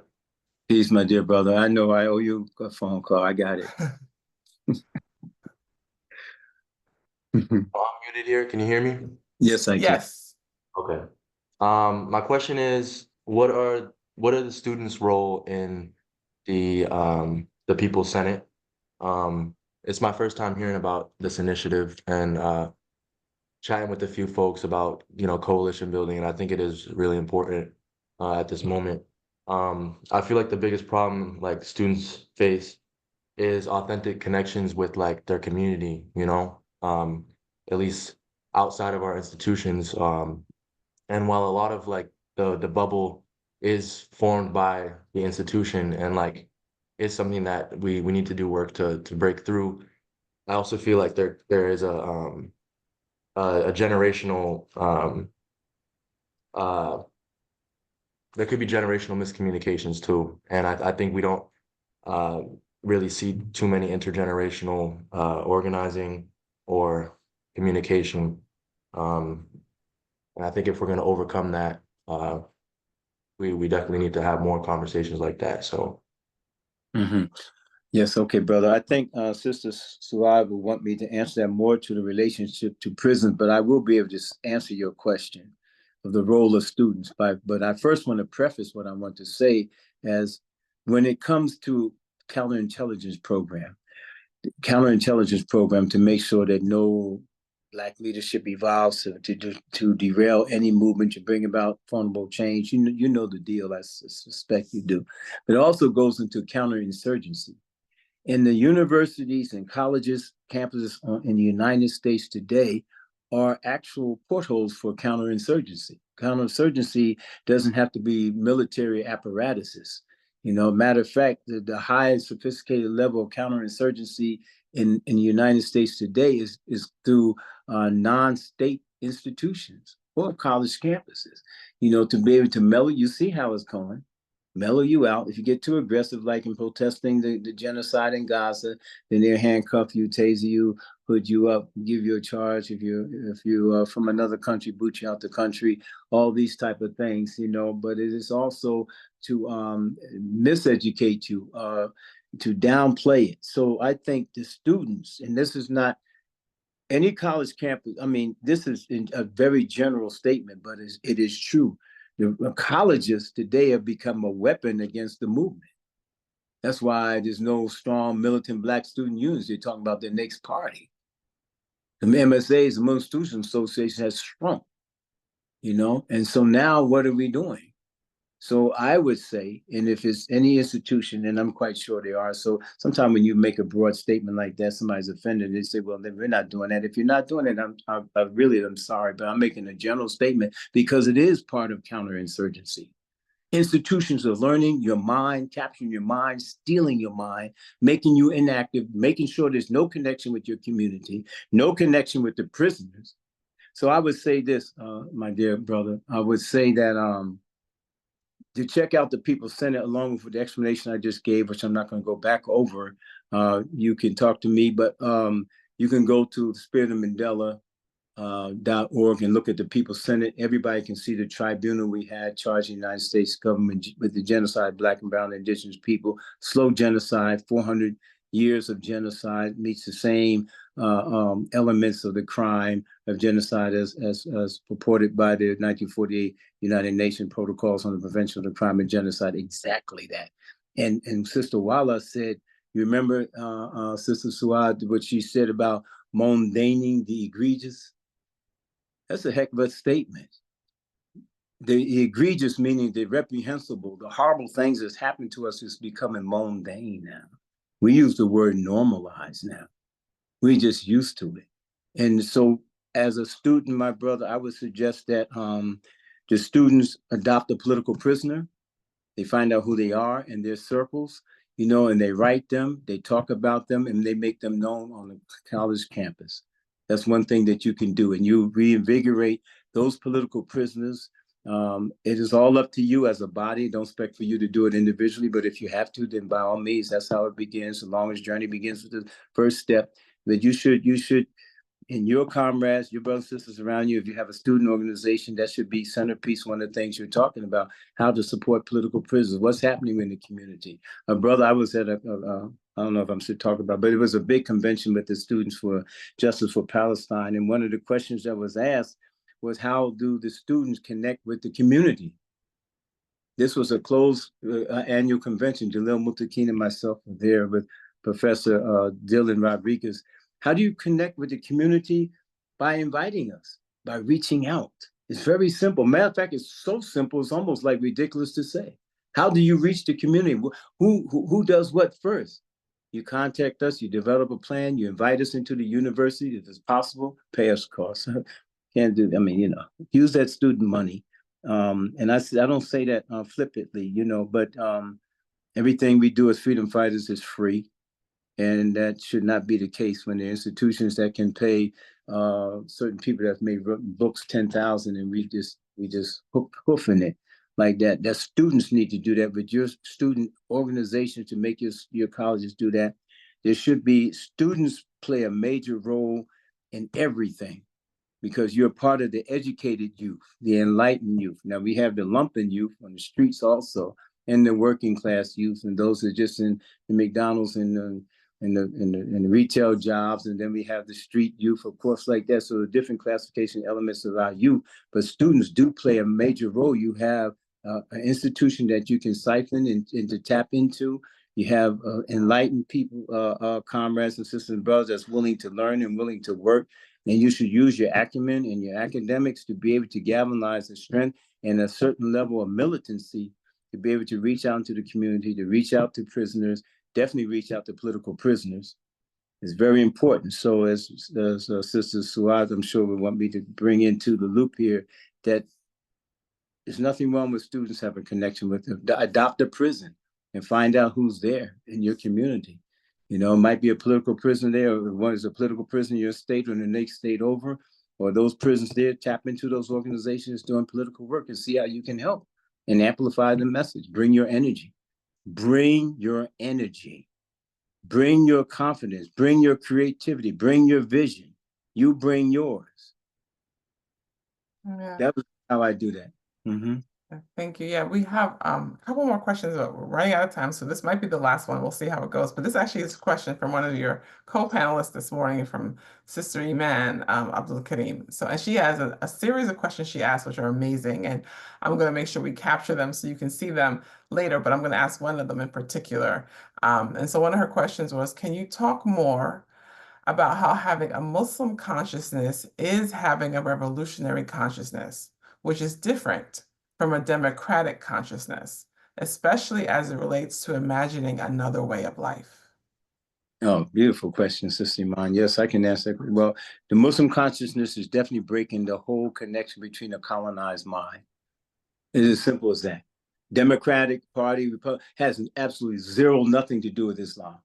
Peace, my dear brother. I know I owe you a phone call. I got it. I'm muted here. Can you hear me? Yes, I can. Yes. Okay. My question is, what are the students' role in the People's Senate? It's my first time hearing about this initiative and chatting with a few folks about, coalition building, and I think it is really important at this moment. I feel like the biggest problem like students face is authentic connections with like their community, at least outside of our institutions. And while a lot of like the bubble is formed by the institution and like it's something that we need to do work to break through, I also feel like there is a generational uh there could be generational miscommunications too. And I think we don't uh really see too many intergenerational organizing or communication. Um and I think if we're going to overcome that, we definitely need to have more conversations like that. So Mhm. Yes, okay, brother. I think Sister Suad will want me to answer that more to the relationship to prison, but I will be able to answer your question of the role of students. But I first want to preface what I want to say as when it comes to counterintelligence program, to make sure that no Black leadership evolves to derail any movement to bring about vulnerable change. You know the deal, I suspect you do. But it also goes into counterinsurgency. In the universities and colleges, campuses in the United States today are actual portholes for counterinsurgency. Counterinsurgency doesn't have to be military apparatuses. Matter of fact, the highest sophisticated level of counterinsurgency in the United States today is through non-state institutions or college campuses. To be able to mellow, you see how it's going, mellow you out. If you get too aggressive, like in protesting the genocide in Gaza, then they'll handcuff you, taser you, hood you up, give you a charge. If you are from another country, boot you out the country. All these type of things, But it is also to miseducate you, to downplay it. So I think the students, and this is not any college campus. I mean, this is a very general statement, but it is true. The colleges today have become a weapon against the movement. That's why there's no strong militant Black student unions. They're talking about their next party. The MSAs, the Muslim Student Association, has shrunk, And so now what are we doing? So I would say, and if it's any institution, and I'm quite sure they are, so sometimes when you make a broad statement like that, somebody's offended, they say, well, then we're not doing that. If you're not doing it, I'm sorry, but I'm making a general statement because it is part of counterinsurgency. Institutions are learning your mind, capturing your mind, stealing your mind, making you inactive, making sure there's no connection with your community, no connection with the prisoners. So I would say this, my dear brother, I would say that to check out the People's Senate along with the explanation I just gave, which I'm not going to go back over, you can talk to me, but you can go to spiritofmandela.org and look at the People's Senate. Everybody can see the tribunal we had charging the United States government with the genocide of Black and brown indigenous people, slow genocide, 400 years of genocide, meets the same elements of the crime of genocide as purported by the 1948 United Nations Protocols on the Prevention of the Crime of Genocide. Exactly that. And Sister Walla said, you remember Sister Suad, what she said about mundaning the egregious? That's a heck of a statement. The egregious, meaning the reprehensible, the horrible things that's happened to us is becoming mundane now. We use the word normalize now. We're just used to it. And so as a student, my brother, I would suggest that the students adopt a political prisoner. They find out who they are in their circles, and they write them, they talk about them, and they make them known on the college campus. That's one thing that you can do. And you reinvigorate those political prisoners. It is all up to you as a body. Don't expect for you to do it individually, but if you have to, then by all means, that's how it begins. The longest journey begins with the first step. That you should, and your comrades, your brothers and sisters around you, if you have a student organization, that should be centerpiece, one of the things you're talking about, how to support political prisoners, what's happening in the community. Brother, I was at I don't know if I'm still talking about, but it was a big convention with the Students for Justice for Palestine. And one of the questions that was asked was how do the students connect with the community? This was a closed annual convention. Jalil Mutakin and myself were there with Professor Dylan Rodriguez. How do you connect with the community? By inviting us, by reaching out. It's very simple. Matter of fact, it's so simple, it's almost like ridiculous to say. How do you reach the community? Who does what first? You contact us, you develop a plan, you invite us into the university, if it's possible, pay us costs. Can't do, I mean, you know, use that student money. And I don't say that flippantly, you know, but everything we do as freedom fighters is free. And that should not be the case when there are institutions that can pay certain people that made books 10,000 and we just hoofing it like that. That students need to do that, but your student organization to make your colleges do that. There should be, students play a major role in everything because you're part of the educated youth, the enlightened youth. Now we have the lumpen youth on the streets also, and the working class youth, and those that are just in the McDonald's and the retail jobs, and then we have the street youth, of course, like that. So the different classification elements of our youth, but students do play a major role. You have an institution that you can siphon and to tap into. You have enlightened people, comrades and sisters and brothers that's willing to learn and willing to work. And you should use your acumen and your academics to be able to galvanize the strength and a certain level of militancy to be able to reach out into the community, to reach out to prisoners, definitely reach out to political prisoners. It's very important. So as Sister Suad, I'm sure would want me to bring into the loop here, that there's nothing wrong with students having a connection with them. Adopt a prison and find out who's there in your community. You know, it might be a political prison there, or one is a political prison in your state or in the next state over, or those prisons there, tap into those organizations doing political work and see how you can help and amplify the message. Bring your energy. Bring your energy. Bring your confidence. Bring your creativity. Bring your vision. You bring yours. Yeah. That was how I do that. Mm-hmm. Thank you. Yeah, we have a couple more questions, but we're running out of time, so this might be the last one. We'll see how it goes. But this actually is a question from one of your co-panelists this morning, from Sister Iman Abdul Karim. So, and she has a series of questions she asked, which are amazing, and I'm going to make sure we capture them so you can see them later. But I'm going to ask one of them in particular. And so, one of her questions was, can you talk more about how having a Muslim consciousness is having a revolutionary consciousness, which is different from a democratic consciousness, especially as it relates to imagining another way of life? Oh, beautiful question, Sister Iman. Yes, I can answer that. Well, the Muslim consciousness is definitely breaking the whole connection between a colonized mind. It's as simple as that. Democratic Party has absolutely nothing to do with Islam.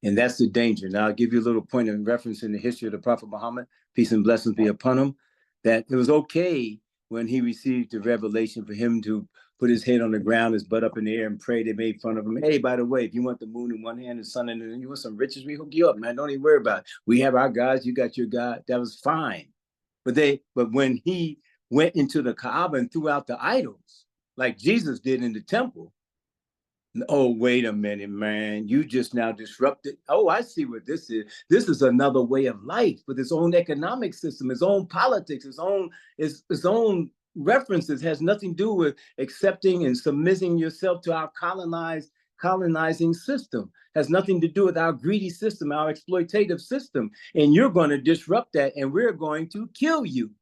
And that's the danger. Now, I'll give you a little point of reference in the history of the Prophet Muhammad, peace and blessings be upon him, that it was okay when he received the revelation for him to put his head on the ground, his butt up in the air and pray. They made fun of him. Hey, by the way, if you want the moon in one hand, the sun in the other, you want some riches, we hook you up, man. Don't even worry about it. We have our gods, you got your God. That was fine. But when he went into the Kaaba and threw out the idols, like Jesus did in the temple, oh, wait a minute, man. You just now disrupted. Oh, I see what this is. This is another way of life with its own economic system, its own politics, its own references. Has nothing to do with accepting and submitting yourself to our colonizing system. Has nothing to do with our greedy system, our exploitative system. And you're going to disrupt that, and we're going to kill you.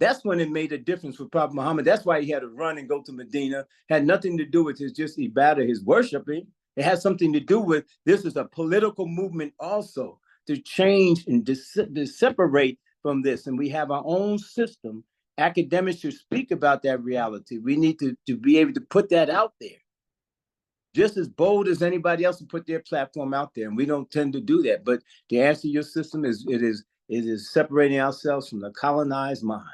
That's when it made a difference with Prophet Muhammad. That's why he had to run and go to Medina. Had nothing to do with his just ibadah, his worshiping. It has something to do with, this is a political movement also to change and to separate from this. And we have our own system. Academics should speak about that reality. We need to be able to put that out there. Just as bold as anybody else to put their platform out there. And we don't tend to do that. But the answer to your system is, it is separating ourselves from the colonized mind.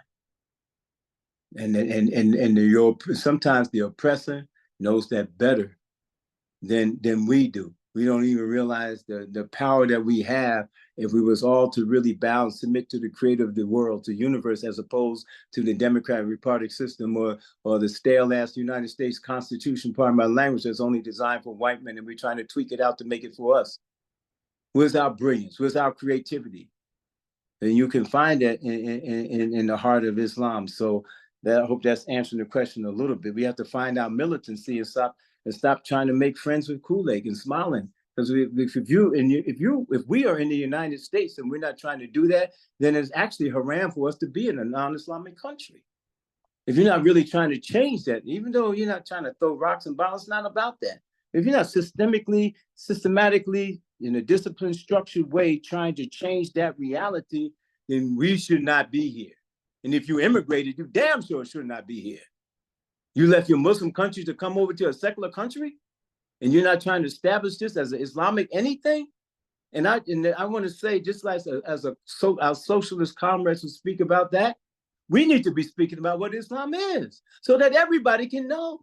And sometimes the oppressor knows that better than we do. We don't even realize the power that we have if we was all to really bow and submit to the creator of the world, to the universe, as opposed to the Democratic Republic system or the stale-ass United States Constitution, part of my language, that's only designed for white men, and we're trying to tweak it out to make it for us. Where's our brilliance? Where's our creativity? And you can find that in the heart of Islam. So that, I hope that's answering the question a little bit. We have to find our militancy and stop trying to make friends with Kool-Aid and smiling. Because if we are in the United States and we're not trying to do that, then it's actually haram for us to be in a non-Islamic country. If you're not really trying to change that, even though you're not trying to throw rocks and bottles, it's not about that. If you're not systematically, in a disciplined, structured way, trying to change that reality, then we should not be here. And if you immigrated, you damn sure should not be here. You left your Muslim country to come over to a secular country, and you're not trying to establish this as an Islamic anything. And I want to say, just like our socialist comrades who speak about that, we need to be speaking about what Islam is, so that everybody can know.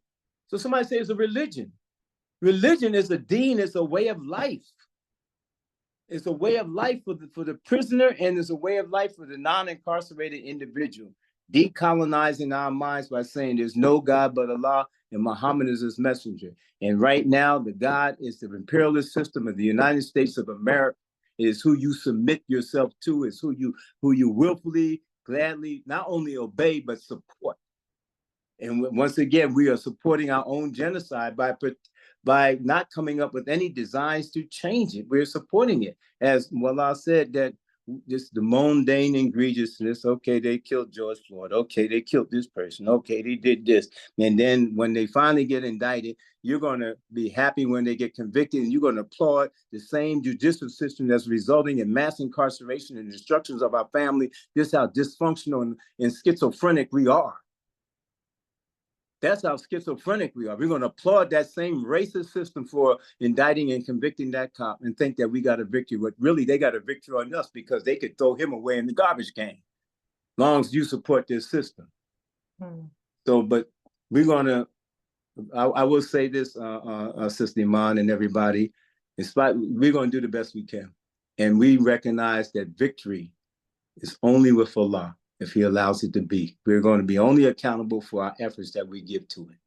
So somebody says it's a religion. Religion is a deen, it's a way of life. It's a way of life for the prisoner, and it's a way of life for the non-incarcerated individual. Decolonizing our minds by saying there's no God but Allah, and Muhammad is his messenger. And right now, the God is the imperialist system of the United States of America. It is who you submit yourself to, is who you willfully, gladly, not only obey, but support. And once again, we are supporting our own genocide by not coming up with any designs to change it. We're supporting it. As Wallah said, that just the mundane egregiousness, okay, they killed George Floyd, okay, they killed this person, okay, they did this. And then when they finally get indicted, you're going to be happy when they get convicted, and you're going to applaud the same judicial system that's resulting in mass incarceration and destructions of our family. Just how dysfunctional and schizophrenic we are. That's how schizophrenic we are. We're going to applaud that same racist system for indicting and convicting that cop and think that we got a victory. But really, they got a victory on us because they could throw him away in the garbage can, as long as you support this system. So, but we're going to, I will say this, Sister Iman and everybody, we're going to do the best we can. And we recognize that victory is only with Allah. If he allows it to be, we're going to be only accountable for our efforts that we give to it.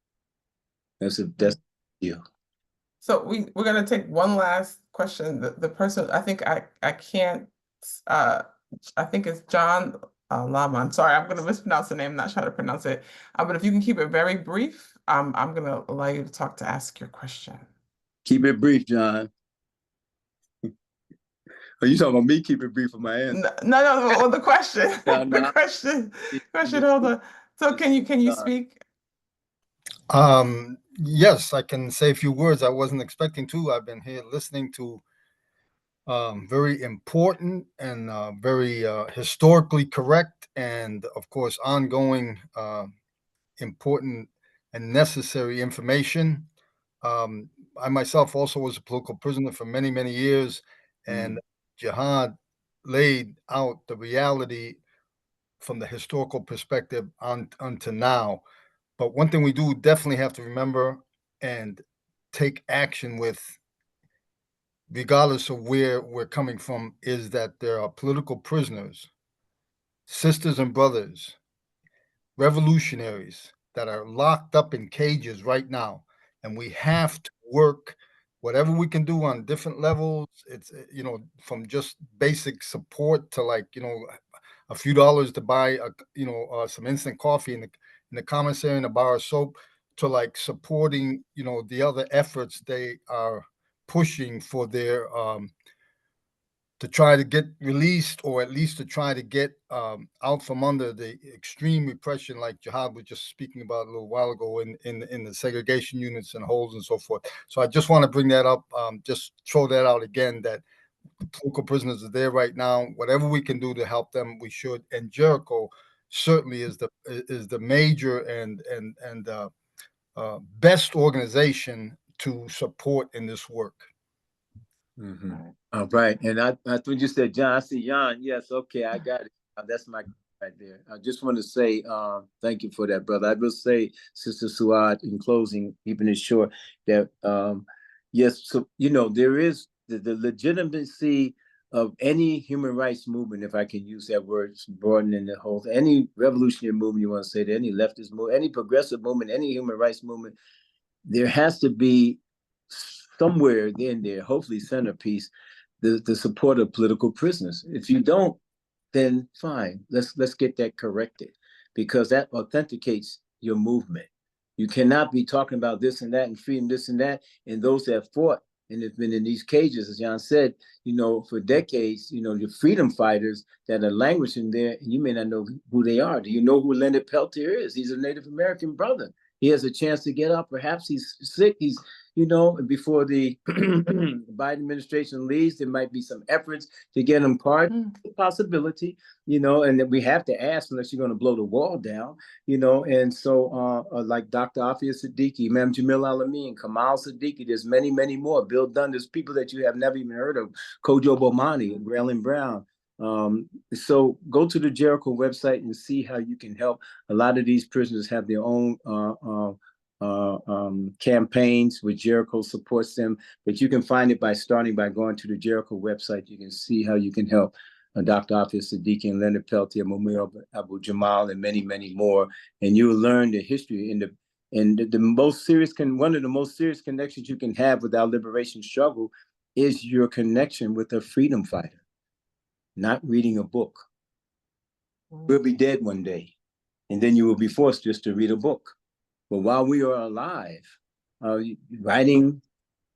That's the deal. So we're going to take one last question. The person, I think I can't, I think it's John Lama. I'm sorry, I'm going to mispronounce the name. I'm not trying to pronounce it. But if you can keep it very brief, I'm going to allow you to ask your question. Keep it brief, John. Are you talking about me? Keep it brief for my answer. No. Well, the question. No. The question. Hold on. So can you speak? Yes, I can say a few words. I wasn't expecting to. I've been here listening to very important and very historically correct, and of course ongoing important and necessary information. I myself also was a political prisoner for many, many years, and Jihad laid out the reality from the historical perspective unto now. But one thing we do definitely have to remember and take action with, regardless of where we're coming from, is that there are political prisoners, sisters and brothers, revolutionaries that are locked up in cages right now. And we have to work whatever we can do on different levels. It's, from just basic support to, like, a few dollars to buy some instant coffee in the commissary and a bar of soap, to like supporting the other efforts they are pushing for their to try to get released, or at least to try to get out from under the extreme repression, like Jihad was just speaking about a little while ago, in the segregation units and holes and so forth. So I just want to bring that up, just throw that out again, that political prisoners are there right now. Whatever we can do to help them, we should. And Jericho certainly is the major and best organization to support in this work. All right. And I thought you said John. I see Jan. Yes. Okay. I got it. That's my right there. I just want to say thank you for that, brother. I will say, Sister Suad, in closing, keeping it short, that yes, so there is the legitimacy of any human rights movement, if I can use that word, broadening the whole, any revolutionary movement you want to say, to any leftist movement, any progressive movement, any human rights movement, there has to be somewhere in there, hopefully centerpiece, the support of political prisoners. If you don't then fine. Let's get that corrected, because that authenticates your movement. You cannot be talking about this and that and freedom, this and that, and those that fought and have been in these cages, as John said, for decades, the freedom fighters that are languishing there, and you may not know who they are. Do you know who Leonard Peltier is? He's a Native American brother. He has a chance to get up. Perhaps he's sick. He's, before the Biden administration leaves, there might be some efforts to get him pardoned. Possibility, and then we have to ask, unless you're going to blow the wall down, and so like Dr. Afia Siddiqui, Imam Jamil Alameen, Kamal Siddiqui, there's many, many more. Bill Dunn, there's people that you have never even heard of, Kojo Bomani, Braylon Brown. So go to the Jericho website and see how you can help. A lot of these prisoners have their own campaigns, which Jericho supports them, but you can find it by going to the Jericho website. You can see how you can help Dr. Afia Siddiqui and Leonard Peltier, Mumir Abu Jamal, and many, many more. And you'll learn the history one of the most serious connections you can have with our liberation struggle is your connection with a freedom fighter, not reading a book. We'll be dead one day, and then you will be forced just to read a book. But while we are alive, writing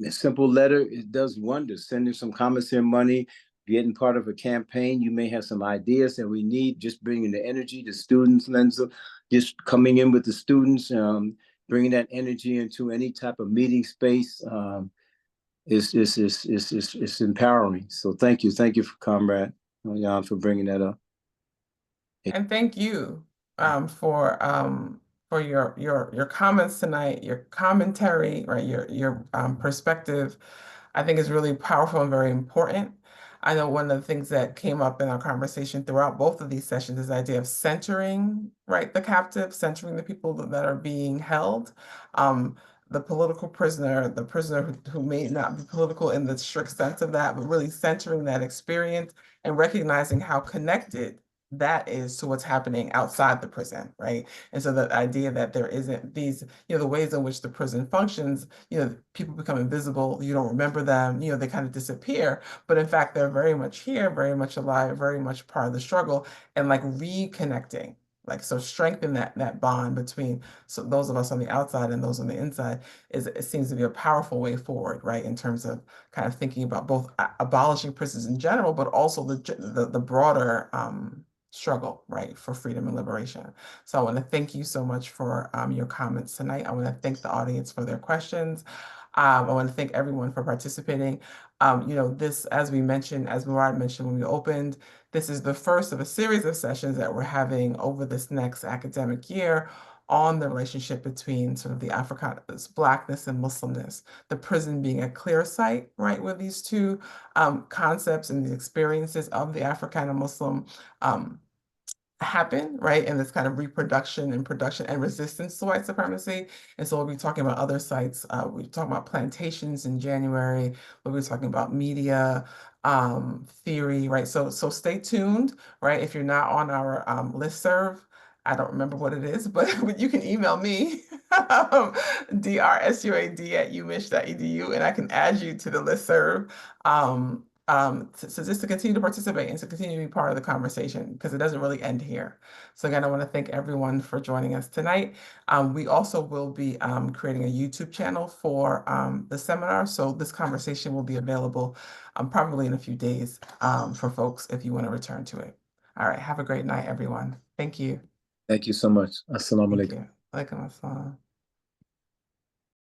a simple letter, it does wonders. Sending some commissary money, getting part of a campaign. You may have some ideas that we need, just bringing the energy, the students, Lenza, just coming in with the students, bringing that energy into any type of meeting space is empowering. So thank you, Comrade Jan, for bringing that up. And thank you for your comments tonight, your commentary, right? Your perspective, I think, is really powerful and very important. I know one of the things that came up in our conversation throughout both of these sessions is the idea of centering, right, the captive, centering the people that are being held. The political prisoner, the prisoner who may not be political in the strict sense of that, but really centering that experience and recognizing how connected that is to what's happening outside the prison, right? And so the idea that there isn't these, the ways in which the prison functions, people become invisible, you don't remember them, they kind of disappear, but in fact, they're very much here, very much alive, very much part of the struggle, and like reconnecting. So strengthen that bond between those of us on the outside and those on the inside it seems to be a powerful way forward, right? In terms of kind of thinking about both abolishing prisons in general, but also the broader struggle, right, for freedom and liberation. So I want to thank you so much for your comments tonight. I want to thank the audience for their questions. I want to thank everyone for participating. This, as Murad mentioned when we opened, this is the first of a series of sessions that we're having over this next academic year on the relationship between sort of the Afrikaans, Blackness and Muslimness, the prison being a clear site, right, with these two concepts and the experiences of the Afrikaner Muslim happen, right? And this kind of reproduction and production and resistance to white supremacy. And so we'll be talking about other sites. We're talking about plantations in January. We'll be talking about media theory, right? So stay tuned, right? If you're not on our listserv, I don't remember what it is, but you can email me, drsuad@umich.edu, and I can add you to the listserv. So just to continue to participate and to continue to be part of the conversation, because it doesn't really end here. So again, I want to thank everyone for joining us tonight. We also will be creating a YouTube channel for the seminar. So this conversation will be available probably in a few days for folks if you want to return to it. All right, have a great night, everyone. Thank you. Thank you so much. Assalamu alaikum. Thank you. Alaikum assalam.